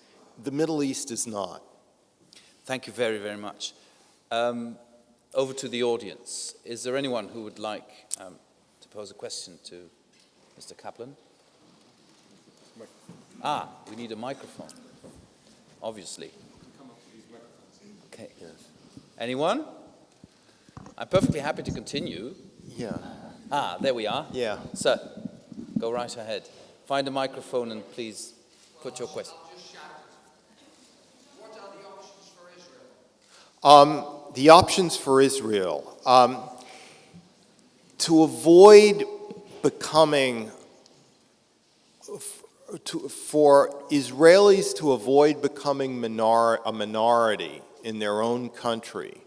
The Middle East is not. Thank you very, very much. Over to the audience. Is there anyone who would like to pose a question to Mr. Kaplan? We need a microphone, obviously. Okay. Yes. Anyone? I'm perfectly happy to continue. Yeah. There we are. Yeah. Sir, go right ahead. Find a microphone and please put your question. What are the options for Israel? The options for Israel, to avoid becoming, for Israelis to avoid becoming a minority in their own country,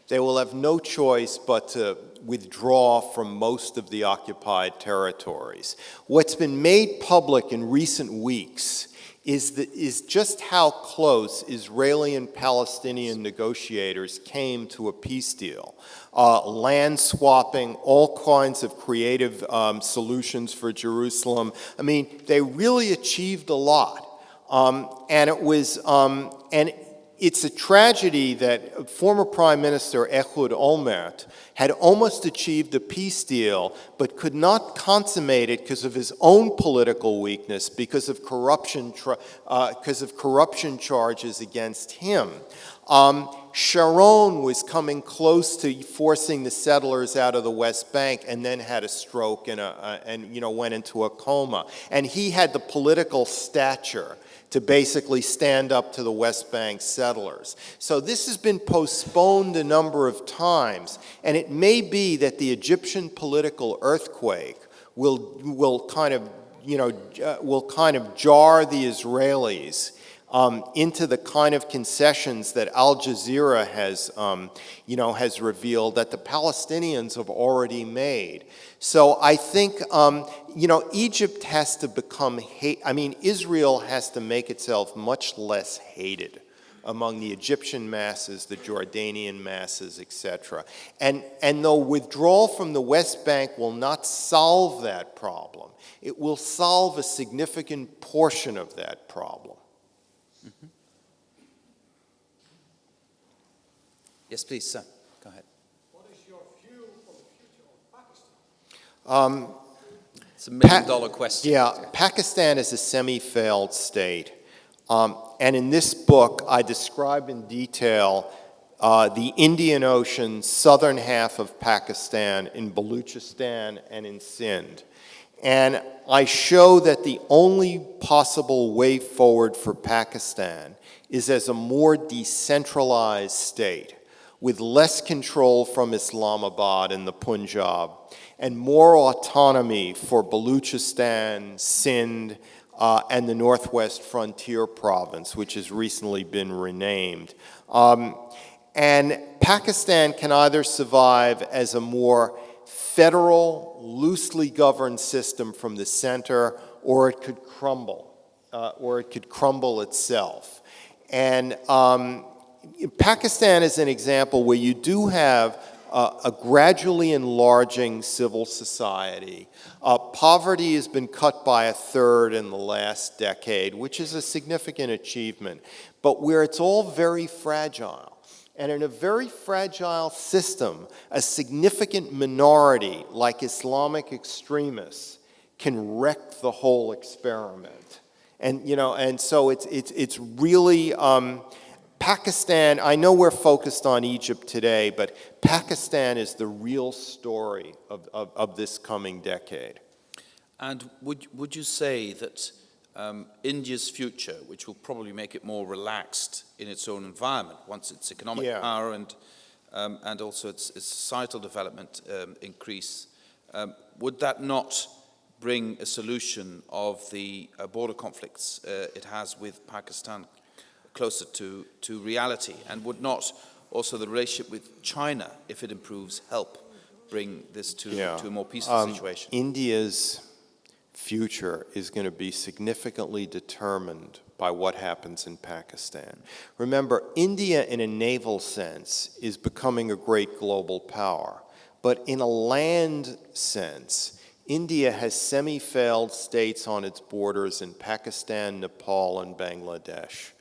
they will have no choice but to withdraw from most of the occupied territories. What's been made public in recent weeks is just how close Israeli and Palestinian negotiators came to a peace deal. Land swapping, all kinds of creative solutions for Jerusalem. I mean, they really achieved a lot. It's a tragedy that former Prime Minister Ehud Olmert had almost achieved a peace deal, but could not consummate it because of his own political weakness, because of corruption charges against him. Sharon was coming close to forcing the settlers out of the West Bank and then had a stroke and went into a coma. And he had the political stature to basically stand up to the West Bank settlers. So this has been postponed a number of times, and it may be that the Egyptian political earthquake will kind of jar the Israelis into the kind of concessions that Al Jazeera has revealed that the Palestinians have already made. So I think, Egypt has to become Israel has to make itself much less hated among the Egyptian masses, the Jordanian masses, etc. And though withdrawal from the West Bank will not solve that problem, it will solve a significant portion of that problem. Mm-hmm. Yes, please, sir. Go ahead. What is your view for the future of Pakistan? It's a million-dollar question. Yeah, Pakistan is a semi-failed state. And in this book, I describe in detail the Indian Ocean, southern half of Pakistan, in Baluchistan and in Sindh. And I show that the only possible way forward for Pakistan is as a more decentralized state, with less control from Islamabad and the Punjab, and more autonomy for Baluchistan, Sindh, and the Northwest Frontier Province, which has recently been renamed. And Pakistan can either survive as a more federal, loosely governed system from the center, or it could crumble, itself. And Pakistan is an example where you do have a gradually enlarging civil society. Poverty has been cut by a third in the last decade, which is a significant achievement, but where it's all very fragile. And in a very fragile system, a significant minority, like Islamic extremists, can wreck the whole experiment. And so it's really Pakistan. I know we're focused on Egypt today, but Pakistan is the real story of this coming decade. And would you say that India's future, which will probably make it more relaxed in its own environment once its economic power and also its societal development increase, would that not bring a solution of the border conflicts it has with Pakistan closer to reality? And would not also the relationship with China, if it improves, help bring this to a more peaceful situation? India's future is going to be significantly determined by what happens in Pakistan. Remember, India in a naval sense is becoming a great global power, but in a land sense, India has semi-failed states on its borders in Pakistan, Nepal, and Bangladesh.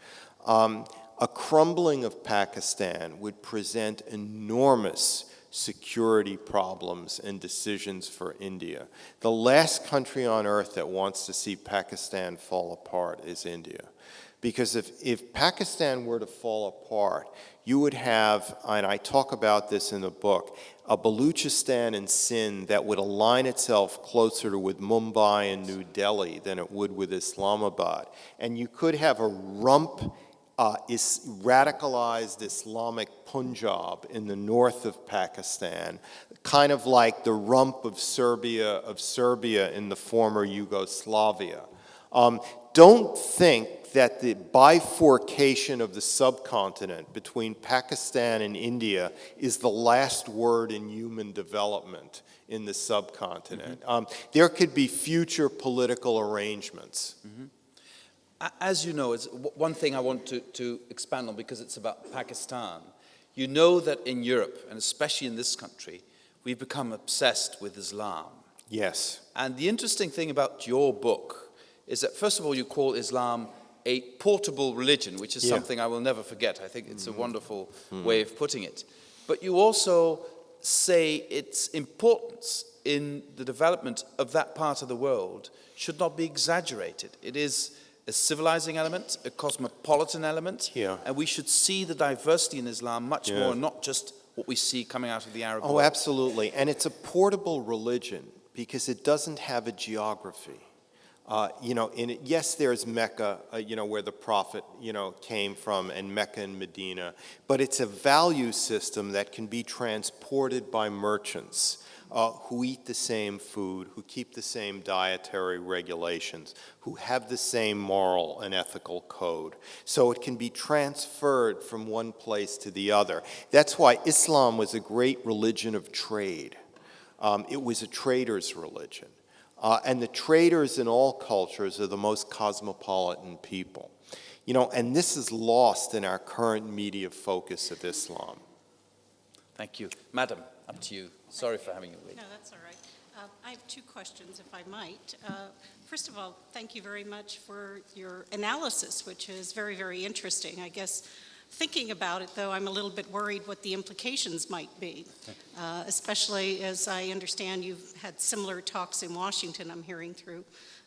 A crumbling of Pakistan would present enormous security problems and decisions for India. The last country on earth that wants to see Pakistan fall apart is India. Because if Pakistan were to fall apart, you would have, and I talk about this in the book, a Baluchistan and Sindh that would align itself closer with Mumbai and New Delhi than it would with Islamabad. And you could have a rump radicalized Islamic Punjab in the north of Pakistan, kind of like the rump of Serbia in the former Yugoslavia. Don't think that the bifurcation of the subcontinent between Pakistan and India is the last word in human development in the subcontinent. Mm-hmm. There could be future political arrangements. Mm-hmm. As you know, it's one thing I want to expand on because it's about Pakistan. You know that in Europe, and especially in this country, we've become obsessed with Islam. Yes. And the interesting thing about your book is that, first of all, you call Islam a portable religion, which is something I will never forget. I think it's a wonderful way of putting it. But you also say its importance in the development of that part of the world should not be exaggerated. It is a civilizing element, a cosmopolitan element, Yeah. and we should see the diversity in Islam much Yeah. more, not just what we see coming out of the Arab Oh, world. absolutely. And it's a portable religion because it doesn't have a geography. Yes, there's Mecca, where the Prophet, came from, and Mecca and Medina, but it's a value system that can be transported by merchants who eat the same food, who keep the same dietary regulations, who have the same moral and ethical code. So it can be transferred from one place to the other. That's why Islam was a great religion of trade. It was a trader's religion. And the traders in all cultures are the most cosmopolitan people. And this is lost in our current media focus of Islam. Thank you. Madam, up to you. Sorry for having you wait. No, that's all right. I have two questions, if I might. First of all, thank you very much for your analysis, which is very, very interesting. I guess thinking about it, though, I'm a little bit worried what the implications might be, especially as I understand you've had similar talks in Washington. I'm hearing through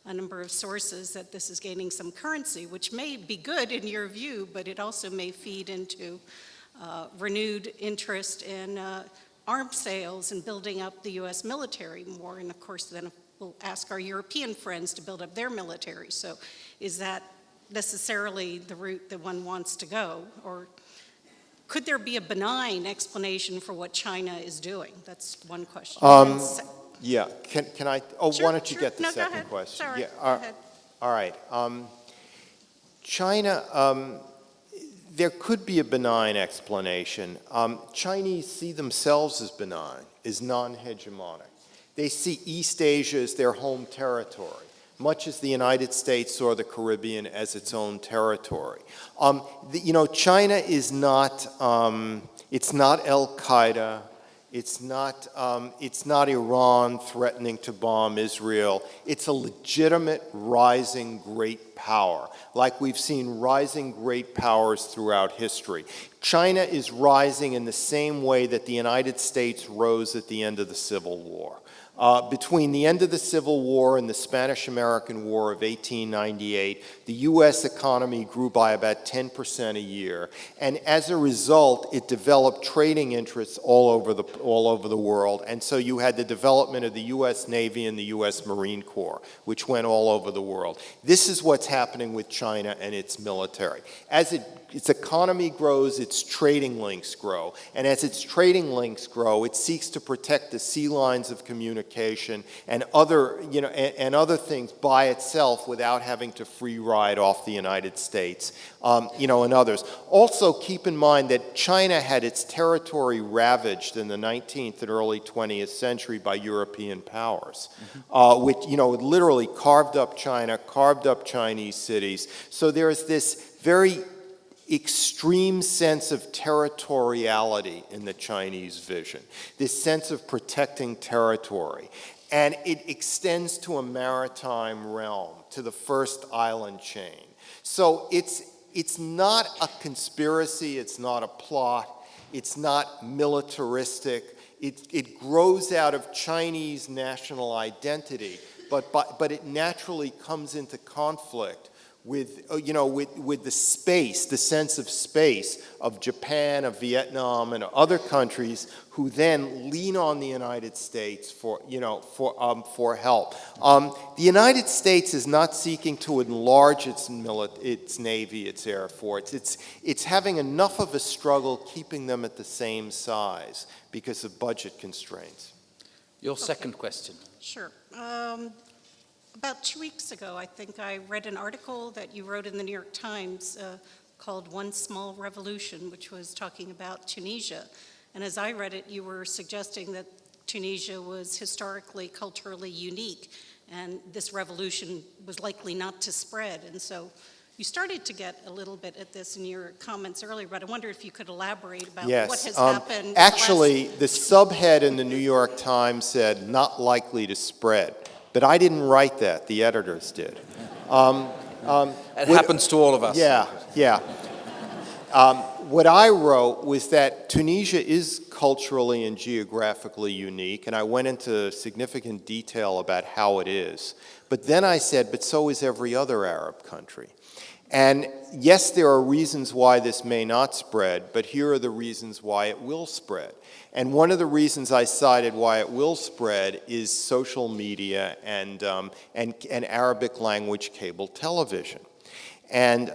a number of sources that this is gaining some currency, which may be good in your view, but it also may feed into renewed interest in arms sales and building up the U.S. military more. And of course, then we'll ask our European friends to build up their military. So is that necessarily the route that one wants to go? Or could there be a benign explanation for what China is doing? That's one question. Yeah, can I? Oh, Sure, why don't you sure. get the No, go second ahead. question? Sorry, Yeah, go ahead. all right. China, there could be a benign explanation. Chinese see themselves as benign, as non-hegemonic. They see East Asia as their home territory, much as the United States saw the Caribbean as its own territory. China is not, it's not Al-Qaeda, it's not Iran threatening to bomb Israel. It's a legitimate rising great power, like we've seen rising great powers throughout history. China is rising in the same way that the United States rose at the end of the Civil War. Between the end of the Civil War and the Spanish-American War of 1898, the U.S. economy grew by about 10% a year, and as a result, it developed trading interests all over the world, and so you had the development of the U.S. Navy and the U.S. Marine Corps, which went all over the world. This is what's happening with China and its military. As its economy grows, its trading links grow. And as its trading links grow, it seeks to protect the sea lines of communication and other things by itself without having to free ride off the United States, and others. Also, keep in mind that China had its territory ravaged in the 19th and early 20th century by European powers, which, literally carved up China, carved up Chinese cities. So there's this very extreme sense of territoriality in the Chinese vision, this sense of protecting territory. And it extends to a maritime realm, to the first island chain. So it's not a conspiracy, it's not a plot, it's not militaristic. It grows out of Chinese national identity, but it naturally comes into conflict with the space, the sense of space of Japan, of Vietnam, and other countries who then lean on the United States for help. The United States is not seeking to enlarge its Navy, its Air Force. It's having enough of a struggle keeping them at the same size because of budget constraints. Your second question. Sure. About 2 weeks ago, I think I read an article that you wrote in the New York Times called One Small Revolution, which was talking about Tunisia. And as I read it, you were suggesting that Tunisia was historically, culturally unique, and this revolution was likely not to spread. And so you started to get a little bit at this in your comments earlier, but I wonder if you could elaborate about what has happened. Actually, the subhead in the New York Times said, "Not likely to spread." But I didn't write that, the editors did. It happens to all of us. Yeah. What I wrote was that Tunisia is culturally and geographically unique, and I went into significant detail about how it is. But then I said, but so is every other Arab country. And yes, there are reasons why this may not spread, but here are the reasons why it will spread. And one of the reasons I cited why it will spread is social media and Arabic language cable television. And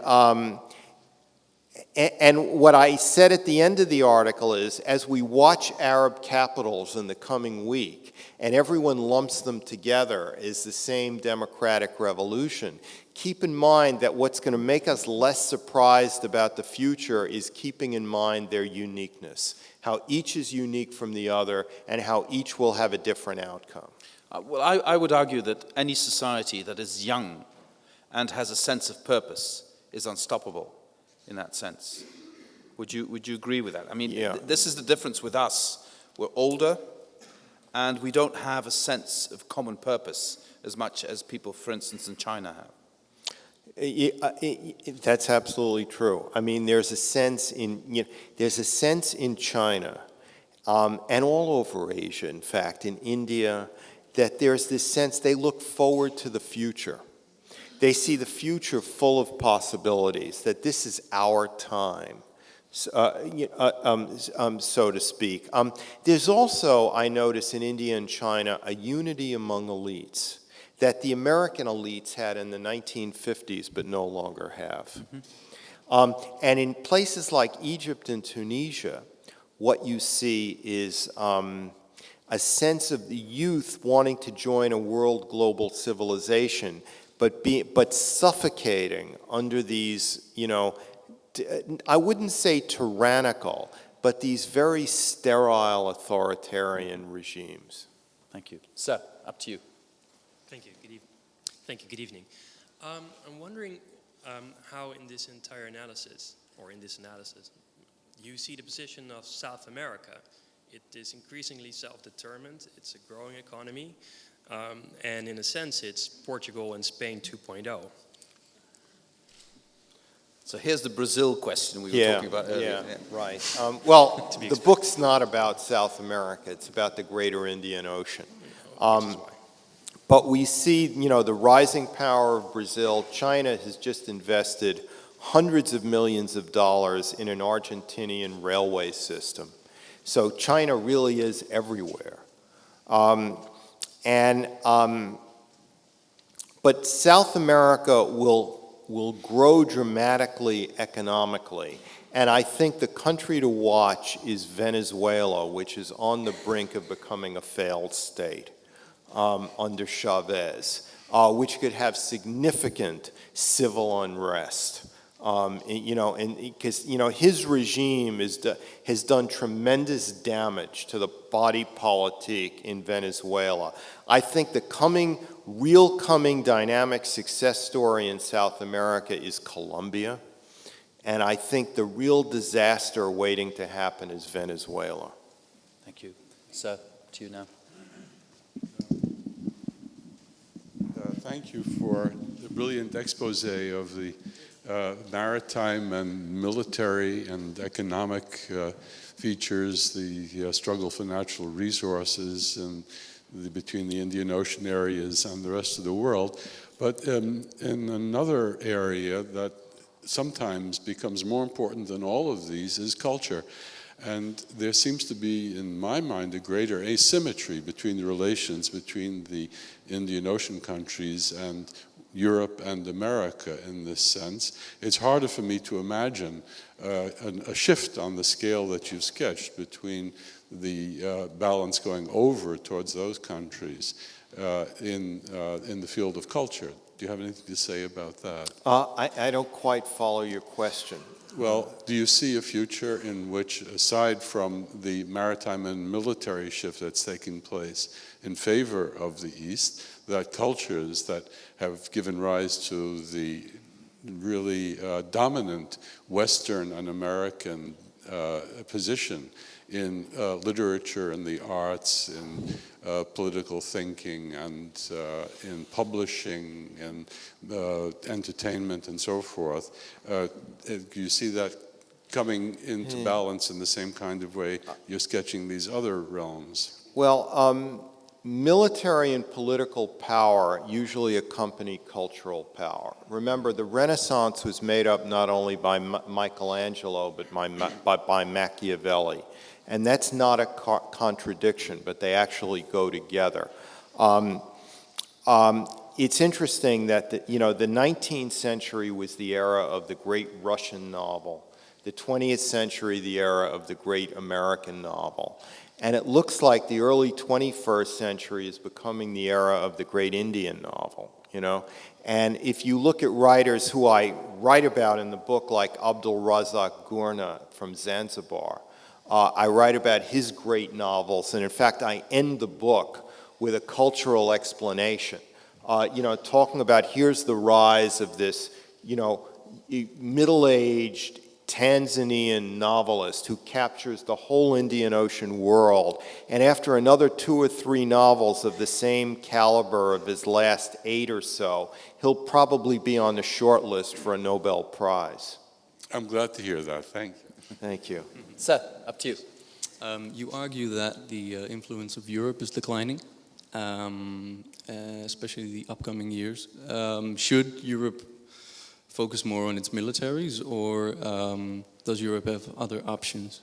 what I said at the end of the article is, as we watch Arab capitals in the coming week, and everyone lumps them together as the same democratic revolution, keep in mind that what's going to make us less surprised about the future is keeping in mind their uniqueness, how each is unique from the other, and how each will have a different outcome. Well, I would argue that any society that is young and has a sense of purpose is unstoppable in that sense. Would you agree with that? I mean, yeah. This is the difference with us. We're older, and we don't have a sense of common purpose as much as people, for instance, in China have. That's absolutely true. I mean, there's a sense in China, and all over Asia, in fact, in India, that there's this sense they look forward to the future. They see the future full of possibilities, that this is our time, so to speak. There's also, I notice, in India and China, a unity among elites that the American elites had in the 1950s but no longer have. And in places like Egypt and Tunisia, what you see is a sense of the youth wanting to join a world global civilization, but suffocating under these, I wouldn't say tyrannical, but these very sterile authoritarian regimes. Thank you. Sir, up to you. Thank you. Good evening. Thank you. Good evening. I'm wondering how in this entire analysis, you see the position of South America. It is increasingly self-determined. It's a growing economy. And in a sense, it's Portugal and Spain 2.0. So here's the Brazil question we were talking about earlier. Yeah, right. Well, the book's not about South America. It's about the greater Indian Ocean. But we see, the rising power of Brazil. China has just invested hundreds of millions of dollars in an Argentinian railway system. So China really is everywhere. But South America will grow dramatically economically. And I think the country to watch is Venezuela, which is on the brink of becoming a failed state under Chavez, which could have significant civil unrest. Because his regime has done tremendous damage to the body politic in Venezuela. I think the real dynamic success story in South America is Colombia, and I think the real disaster waiting to happen is Venezuela. Thank you. Sir, to you now. Thank you for the brilliant expose of the maritime and military and economic features, the struggle for natural resources and between the Indian Ocean areas and the rest of the world. But in another area that sometimes becomes more important than all of these is culture. And there seems to be, in my mind, a greater asymmetry between the relations between the Indian Ocean countries and Europe and America in this sense. It's harder for me to imagine a shift on the scale that you've sketched between the balance going over towards those countries in the field of culture. Do you have anything to say about that? I don't quite follow your question. Well, do you see a future in which, aside from the maritime and military shift that's taking place in favor of the East, that cultures that have given rise to the really dominant Western and American position in literature and the arts, in political thinking, and in publishing, and entertainment, and so forth. Do you see that coming into balance in the same kind of way you're sketching these other realms? Well, military and political power usually accompany cultural power. Remember, the Renaissance was made up not only by Michelangelo, but by Machiavelli. And that's not a contradiction, but they actually go together. It's interesting that the 19th century was the era of the great Russian novel. The 20th century, the era of the great American novel. And it looks like the early 21st century is becoming the era of the great Indian novel, And if you look at writers who I write about in the book, like Abdul Razak Gurna from Zanzibar, I write about his great novels, and in fact, I end the book with a cultural explanation, talking about here's the rise of this, middle-aged Tanzanian novelist who captures the whole Indian Ocean world, and after another 2 or 3 novels of the same caliber of his last 8 or so, he'll probably be on the short list for a Nobel Prize. I'm glad to hear that. Thank you. Thank you. Seth, up to you. You argue that the influence of Europe is declining, especially the upcoming years. Should Europe focus more on its militaries, or does Europe have other options?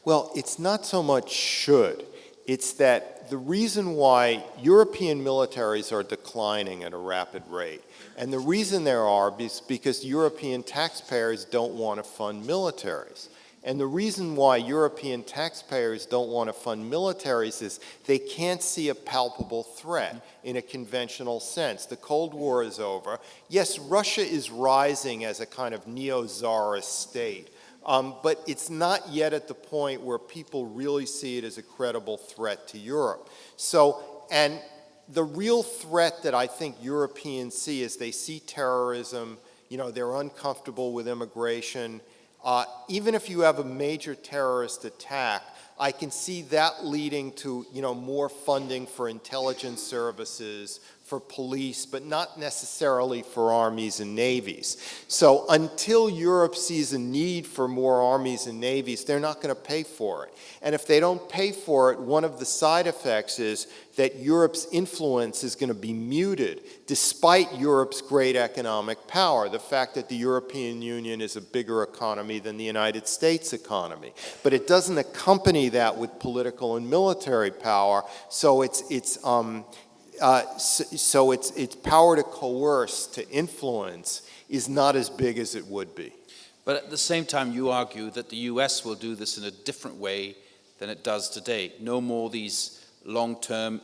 Well, it's not so much should. It's that the reason why European militaries are declining at a rapid rate, and the reason there are is because European taxpayers don't want to fund militaries. And the reason why European taxpayers don't want to fund militaries is they can't see a palpable threat in a conventional sense. The Cold War is over. Yes, Russia is rising as a kind of neo-czarist state, but it's not yet at the point where people really see it as a credible threat to Europe. And the real threat that I think Europeans see is they see terrorism, they're uncomfortable with immigration. Even if you have a major terrorist attack, I can see that leading to, more funding for intelligence services, for police, but not necessarily for armies and navies. So until Europe sees a need for more armies and navies, they're not going to pay for it. And if they don't pay for it, one of the side effects is that Europe's influence is going to be muted, despite Europe's great economic power, the fact that the European Union is a bigger economy than the United States economy. But it doesn't accompany that with political and military power, so its power to coerce, to influence, is not as big as it would be. But at the same time, you argue that the US will do this in a different way than it does today. No more these long-term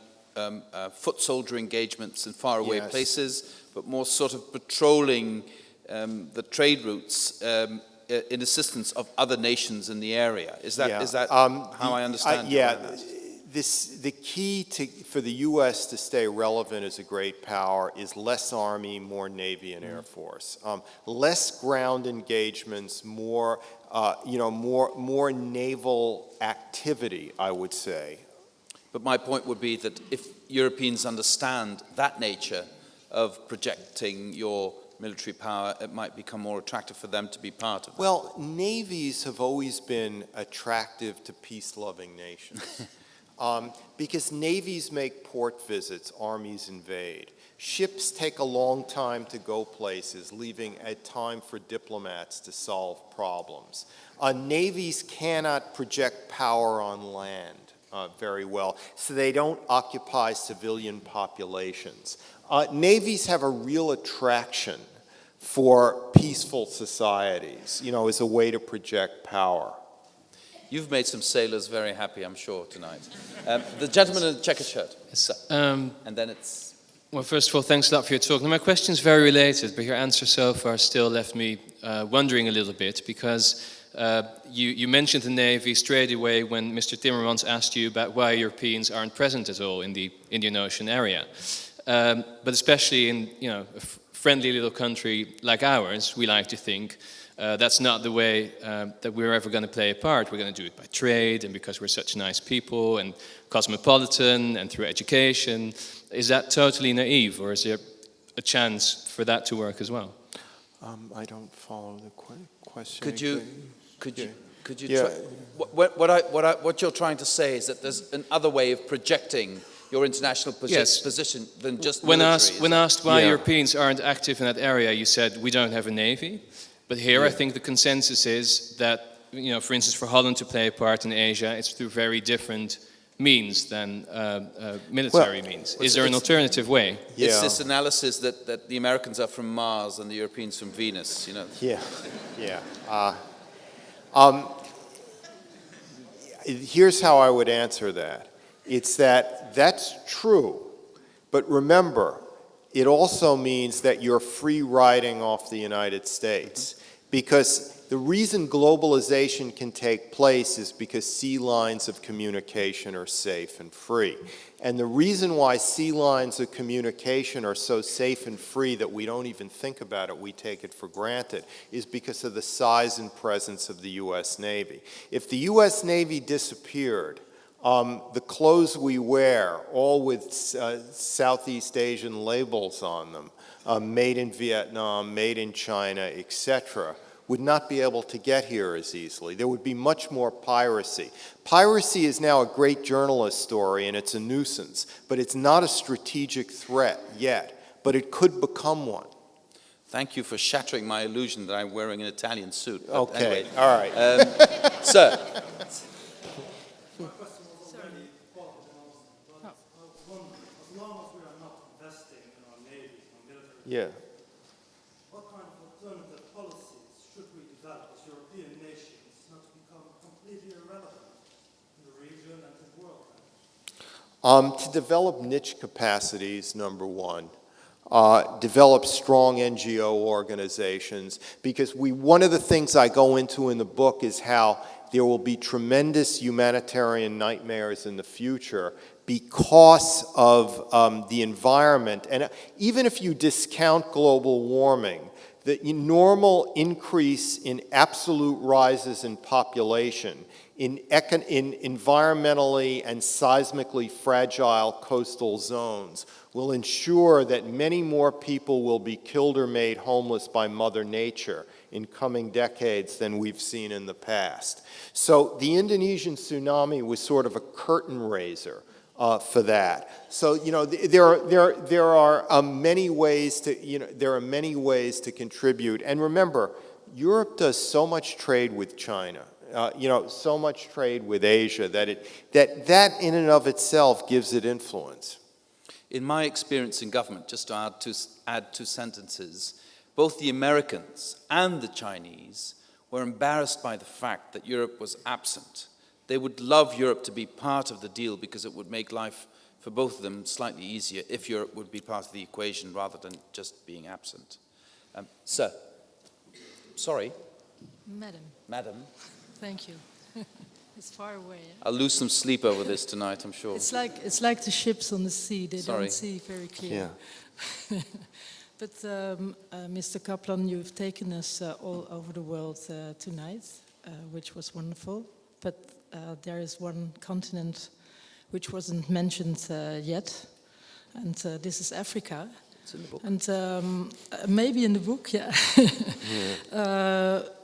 foot soldier engagements in faraway places, but more sort of patrolling the trade routes in assistance of other nations in the area. Is that how I understand it? The key for the U.S. to stay relevant as a great power is less Army, more Navy and Air Force, less ground engagements, more naval activity, I would say. But my point would be that if Europeans understand that nature of projecting your military power, it might become more attractive for them to be part of it. Well, navies have always been attractive to peace-loving nations. Because navies make port visits, armies invade. Ships take a long time to go places, leaving a time for diplomats to solve problems. Navies cannot project power on land very well, so they don't occupy civilian populations. Navies have a real attraction for peaceful societies, as a way to project power. You've made some sailors very happy, I'm sure, tonight. The gentleman in the checkered shirt. Yes, and then it's... Well, first of all, thanks a lot for your talk. Now, my question's very related, but your answer so far still left me wondering a little bit, because you mentioned the Navy straight away when Mr. Timmermans asked you about why Europeans aren't present at all in the Indian Ocean area. But especially in a friendly little country like ours, we like to think that's not the way that we're ever going to play a part. We're going to do it by trade and because we're such nice people and cosmopolitan and through education. Is that totally naive, or is there a chance for that to work as well? I don't follow the question. Could you Yeah. try, what you're trying to say is that there's another way of projecting your international Yes. position than just When military, when is it? asked why Yeah. Europeans aren't active in that area, you said we don't have a navy. But here, I think the consensus is that, for instance, for Holland to play a part in Asia, it's through very different means than military means. Is there an alternative way? Yeah. It's this analysis that the Americans are from Mars and the Europeans from Venus, Yeah, yeah. Here's how I would answer that. It's that's true, but remember, it also means that you're free riding off the United States, because the reason globalization can take place is because sea lines of communication are safe and free. And the reason why sea lines of communication are so safe and free that we don't even think about it, we take it for granted, is because of the size and presence of the U.S. Navy. If the U.S. Navy disappeared, the clothes we wear, all with Southeast Asian labels on them, made in Vietnam, made in China, etc., would not be able to get here as easily. There would be much more piracy. Piracy is now a great journalist story, and it's a nuisance, but it's not a strategic threat yet, but it could become one. Thank you for shattering my illusion that I'm wearing an Italian suit. But Okay, anyway, all right. Sir. Yeah. What kind of alternative policies should we develop as European nations not to become completely irrelevant in the region and in the world? To develop niche capacities, number one. Develop strong NGO organizations, because one of the things I go into in the book is how there will be tremendous humanitarian nightmares in the future because of the environment. And even if you discount global warming, the normal increase in absolute rises in population in environmentally and seismically fragile coastal zones will ensure that many more people will be killed or made homeless by Mother Nature in coming decades than we've seen in the past. So the Indonesian tsunami was sort of a curtain raiser for that. So there are many ways to contribute. And remember, Europe does so much trade with China. So much trade with Asia that in and of itself gives it influence. In my experience in government, just to add two sentences, both the Americans and the Chinese were embarrassed by the fact that Europe was absent. They would love Europe to be part of the deal because it would make life for both of them slightly easier if Europe would be part of the equation rather than just being absent. Sir. Sorry. Madam. Thank you. It's far away. Eh? I'll lose some sleep over this tonight, I'm sure. It's like the ships on the sea. They Sorry. don't see very clear. Yeah. But Mr. Kaplan, you've taken us all over the world tonight, which was wonderful. But there is one continent which wasn't mentioned yet, and this is Africa. It's in the book. And maybe in the book, yeah.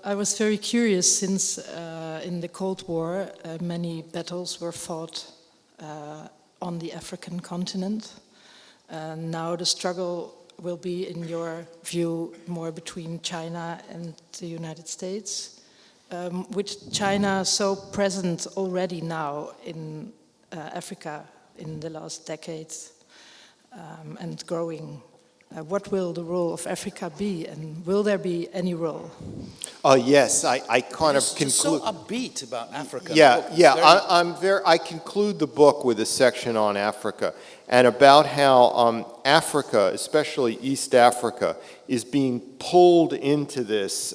I was very curious since in the Cold War, many battles were fought on the African continent. Now the struggle will be, in your view, more between China and the United States, with China so present already now in Africa in the last decades and growing. What will the role of Africa be, and will there be any role? Yes, I kind of conclude. So upbeat about Africa. I conclude the book with a section on Africa and about how Africa, especially East Africa, is being pulled into this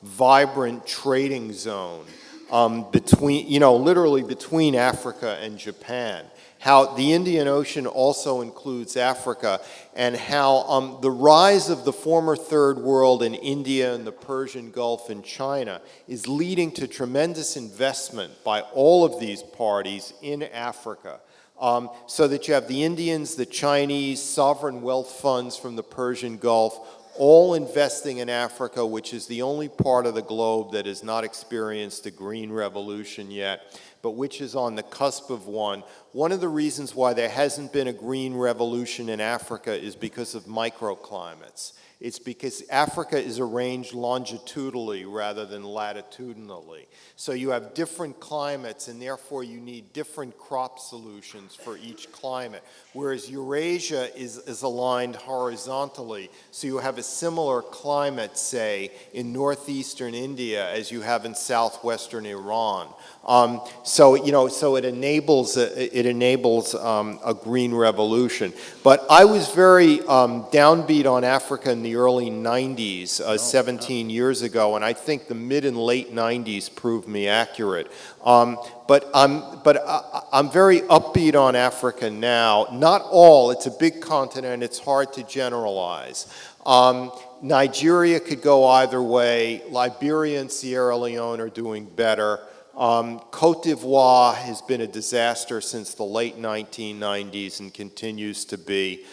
vibrant trading zone literally between Africa and Japan. How the Indian Ocean also includes Africa, and how the rise of the former Third World in India and the Persian Gulf and China is leading to tremendous investment by all of these parties in Africa. So that you have the Indians, the Chinese, sovereign wealth funds from the Persian Gulf, all investing in Africa, which is the only part of the globe that has not experienced a green revolution yet, but which is on the cusp of one. One of the reasons why there hasn't been a green revolution in Africa is because of microclimates. It's because Africa is arranged longitudinally rather than latitudinally. So you have different climates, and therefore you need different crop solutions for each climate. Whereas Eurasia is aligned horizontally. So you have a similar climate, say, in northeastern India as you have in southwestern Iran. So it enables a green revolution. But I was very downbeat on Africa in the early 90s, 17 years ago, and I think the mid and late 90s proved me accurate. But I'm very upbeat on Africa now. Not all, it's a big continent, it's hard to generalize. Nigeria could go either way. Liberia and Sierra Leone are doing better. Côte d'Ivoire has been a disaster since the late 1990s and continues to be.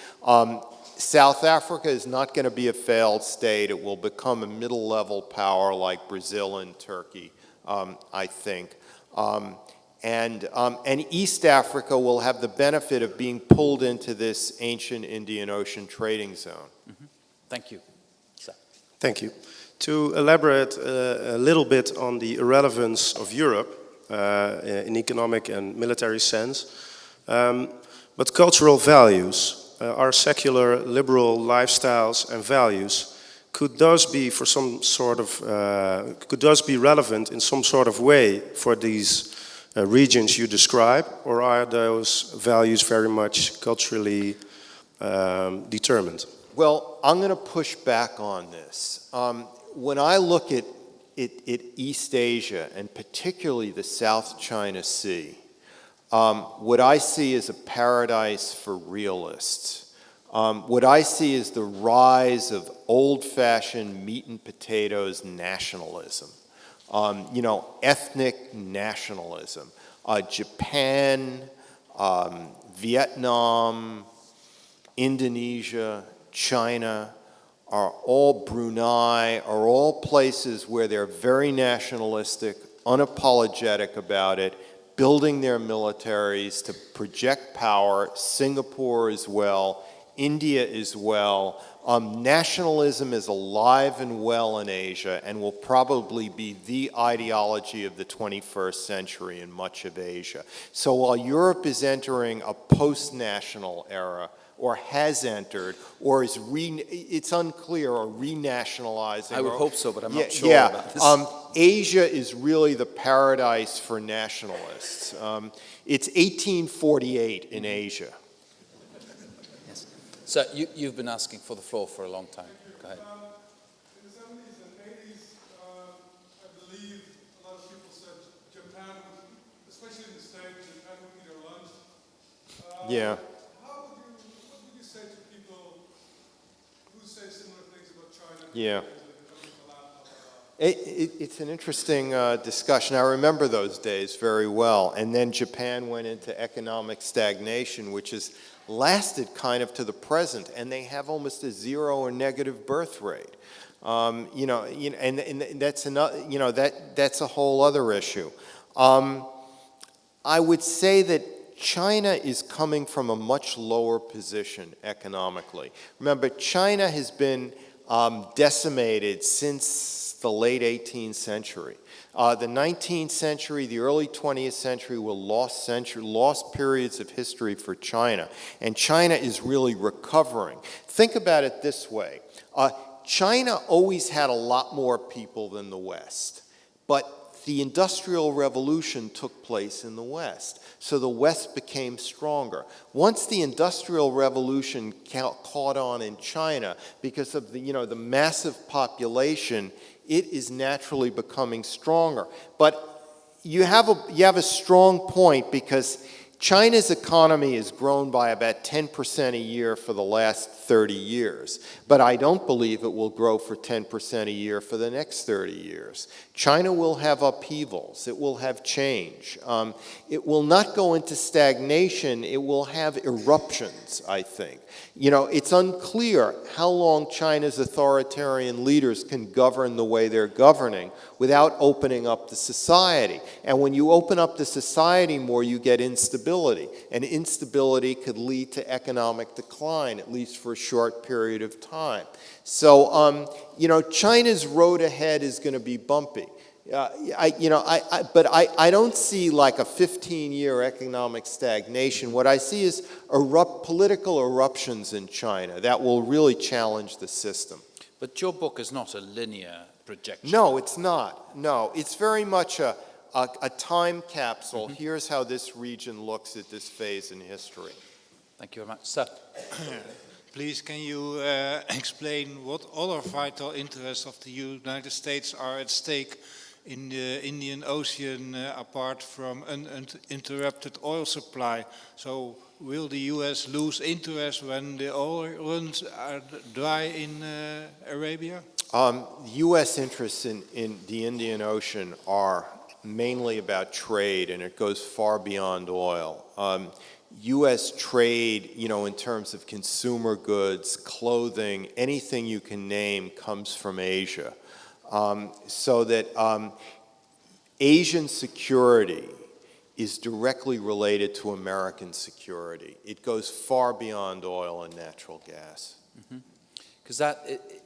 South Africa is not going to be a failed state. It will become a middle-level power like Brazil and Turkey, I think. And East Africa will have the benefit of being pulled into this ancient Indian Ocean trading zone. Mm-hmm. Thank you. Thank you. To elaborate a little bit on the irrelevance of Europe in economic and military sense, but cultural values, our secular liberal lifestyles and values, could those be for some sort of could those be relevant in some sort of way for these regions you describe, or are those values very much culturally determined? Well, I'm going to push back on this. When I look at East Asia, and particularly the South China Sea, what I see is a paradise for realists. What I see is the rise of old-fashioned meat and potatoes nationalism, ethnic nationalism. Japan, Vietnam, Indonesia, China, Brunei, are all places where they're very nationalistic, unapologetic about it, building their militaries to project power. Singapore as well, India as well. Nationalism is alive and well in Asia and will probably be the ideology of the 21st century in much of Asia. So while Europe is entering a post-national era, or has entered, or is it's unclear, or renationalizing. I would hope so, but I'm not sure about this. Asia is really the paradise for nationalists. It's 1848 in Asia. Yes. So you've been asking for the floor for a long time. Go ahead. In the 70s and 80s, I believe a lot of people said Japan, especially in the States, Japan would eat our lunch. Yeah. Yeah. It's an interesting discussion. I remember those days very well. And then Japan went into economic stagnation, which has lasted kind of to the present, and they have almost a zero or negative birth rate. And that's another, that's a whole other issue. I would say that China is coming from a much lower position economically. Remember, China has been decimated since the late 18th century. The 19th century, the early 20th century were lost periods of history for China, and China is really recovering. Think about it this way. China always had a lot more people than the West, but the Industrial Revolution took place in the West, so the West became stronger. Once the Industrial Revolution caught on in China, because of the massive population, it is naturally becoming stronger. But you have a strong point, because China's economy has grown by about 10% a year for the last 30 years, but I don't believe it will grow for 10% a year for the next 30 years. China will have upheavals, it will have change. It will not go into stagnation, it will have eruptions, I think. You know, it's unclear how long China's authoritarian leaders can govern the way they're governing without opening up the society. And when you open up the society more, you get instability. And instability could lead to economic decline, at least for a short period of time. So, you know, China's road ahead is going to be bumpy. But I don't see like a 15-year economic stagnation. What I see is political eruptions in China that will really challenge the system. But your book is not a linear projection. No, it's not. No, it's very much a time capsule. Mm-hmm. Here's how this region looks at this phase in history. Thank you very much. Sir. Please, can you explain what other vital interests of the United States are at stake in the Indian Ocean apart from an uninterrupted oil supply? So will the US lose interest when the oil runs are dry in Arabia? US interests in the Indian Ocean are mainly about trade, and it goes far beyond oil. US trade, you know, in terms of consumer goods, clothing, anything you can name comes from Asia. So that Asian security is directly related to American security. It goes far beyond oil and natural gas. Because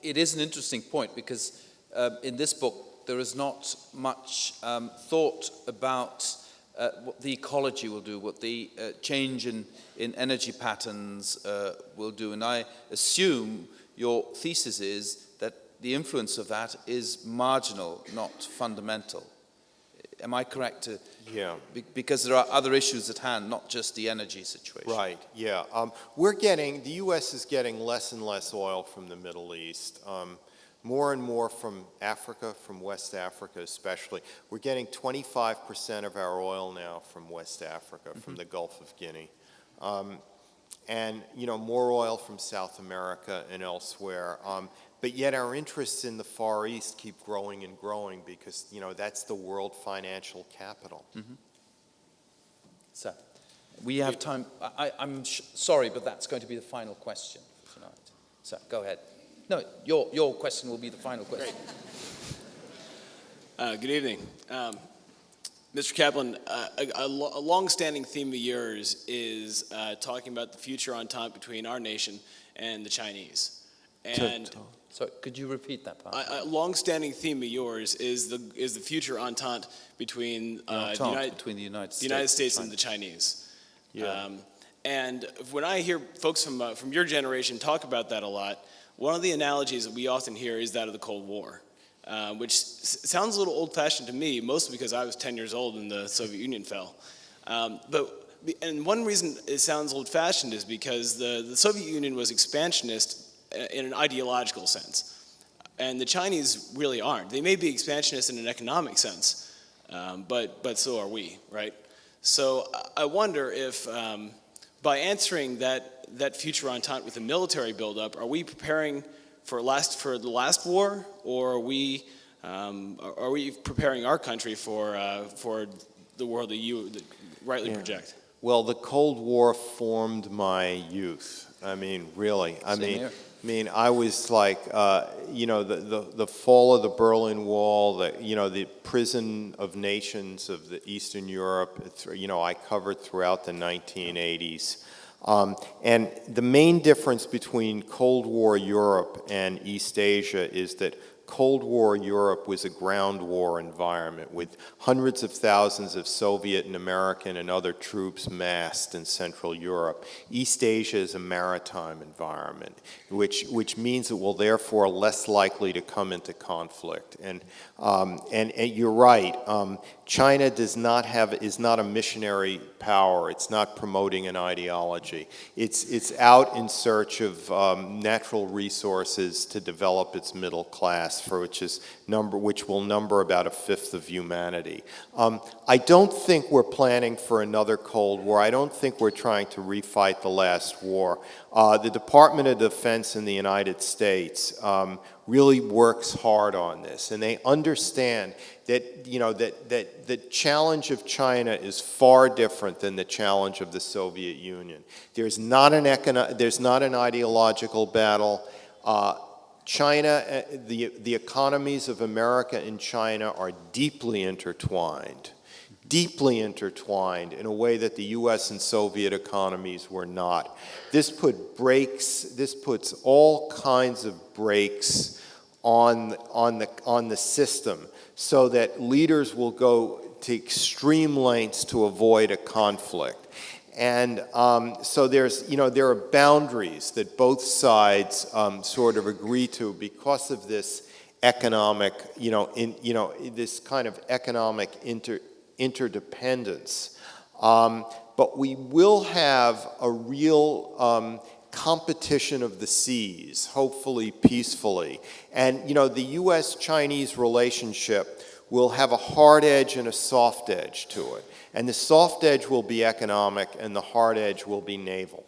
it is an interesting point, because in this book there is not much thought about what the ecology will do, what the change in energy patterns will do. And I assume your thesis is that the influence of that is marginal, not fundamental. Am I correct to? Yeah. Because there are other issues at hand, not just the energy situation. Right, yeah. The US is getting less and less oil from the Middle East. More and more from Africa, from West Africa especially. We're getting 25% of our oil now from West Africa, from the Gulf of Guinea. And, you know, more oil from South America and elsewhere. But yet our interests in the Far East keep growing and growing because, you know, that's the world financial capital. So, we have time. I'm sorry, but that's going to be the final question for tonight. So, go ahead. No, your question will be the final question. Good evening. Mr. Kaplan, a long-standing theme of yours is talking about the future entente between our nation and the Chinese. And so, could you repeat that part? A long-standing theme of yours is the future entente between the United States and the Chinese. Yeah. And when I hear folks from your generation talk about that a lot, one of the analogies that we often hear is that of the Cold War, which sounds a little old-fashioned to me, mostly because I was 10 years old and the Soviet Union fell. And one reason it sounds old-fashioned is because the Soviet Union was expansionist in an ideological sense, and the Chinese really aren't. They may be expansionist in an economic sense, but so are we, right? So I wonder if by answering that future entente with a military buildup, are we preparing for the last war, or are we preparing our country for the world that you rightly project? Well, the Cold War formed my youth. I mean, really. I mean, I was like, you know, the fall of the Berlin Wall, the prison of nations of the Eastern Europe, you know, I covered throughout the 1980s. And the main difference between Cold War Europe and East Asia is that Cold War Europe was a ground war environment with hundreds of thousands of Soviet and American and other troops massed in Central Europe. East Asia is a maritime environment, which means it will therefore less likely to come into conflict. And you're right, China is not a missionary power. It's not promoting an ideology. It's out in search of natural resources to develop its middle class, which will number about a fifth of humanity. I don't think we're planning for another Cold War. I don't think we're trying to refight the last war. The Department of Defense in the United States really works hard on this, and they understand that that the challenge of China is far different than the challenge of the Soviet Union. There's not an ideological battle. China, the economies of America and China are deeply intertwined in a way that the U.S. and Soviet economies were not. This puts all kinds of brakes on the system, so that leaders will go to extreme lengths to avoid a conflict. And so there are boundaries that both sides sort of agree to because of this economic, this kind of economic interdependence. But we will have a real competition of the seas, hopefully peacefully. And the U.S.-Chinese relationship will have a hard edge and a soft edge to it. And the soft edge will be economic, and the hard edge will be naval.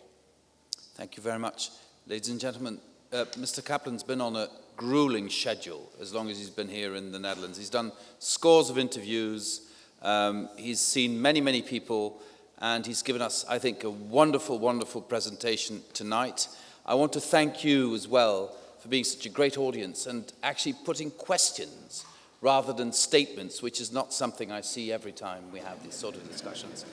Thank you very much. Ladies and gentlemen, Mr. Kaplan's been on a grueling schedule as long as he's been here in the Netherlands. He's done scores of interviews. He's seen many, many people. And he's given us, I think, a wonderful, wonderful presentation tonight. I want to thank you as well for being such a great audience and actually putting questions rather than statements, which is not something I see every time we have these sort of discussions.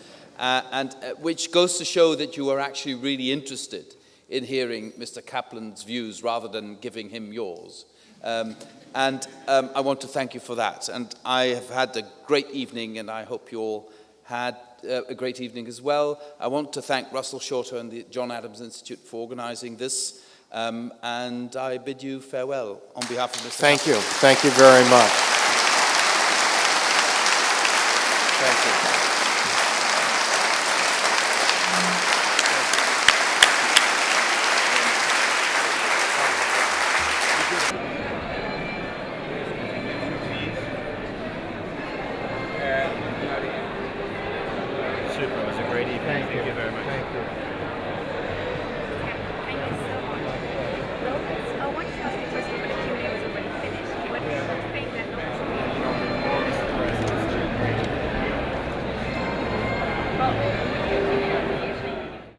Which goes to show that you are actually really interested in hearing Mr. Kaplan's views rather than giving him yours. I want to thank you for that. And I have had a great evening, and I hope you all had a great evening as well. I want to thank Russell Shorter and the John Adams Institute for organizing this, and I bid you farewell on behalf of Mr. Thank you. Thank you very much. Thank you.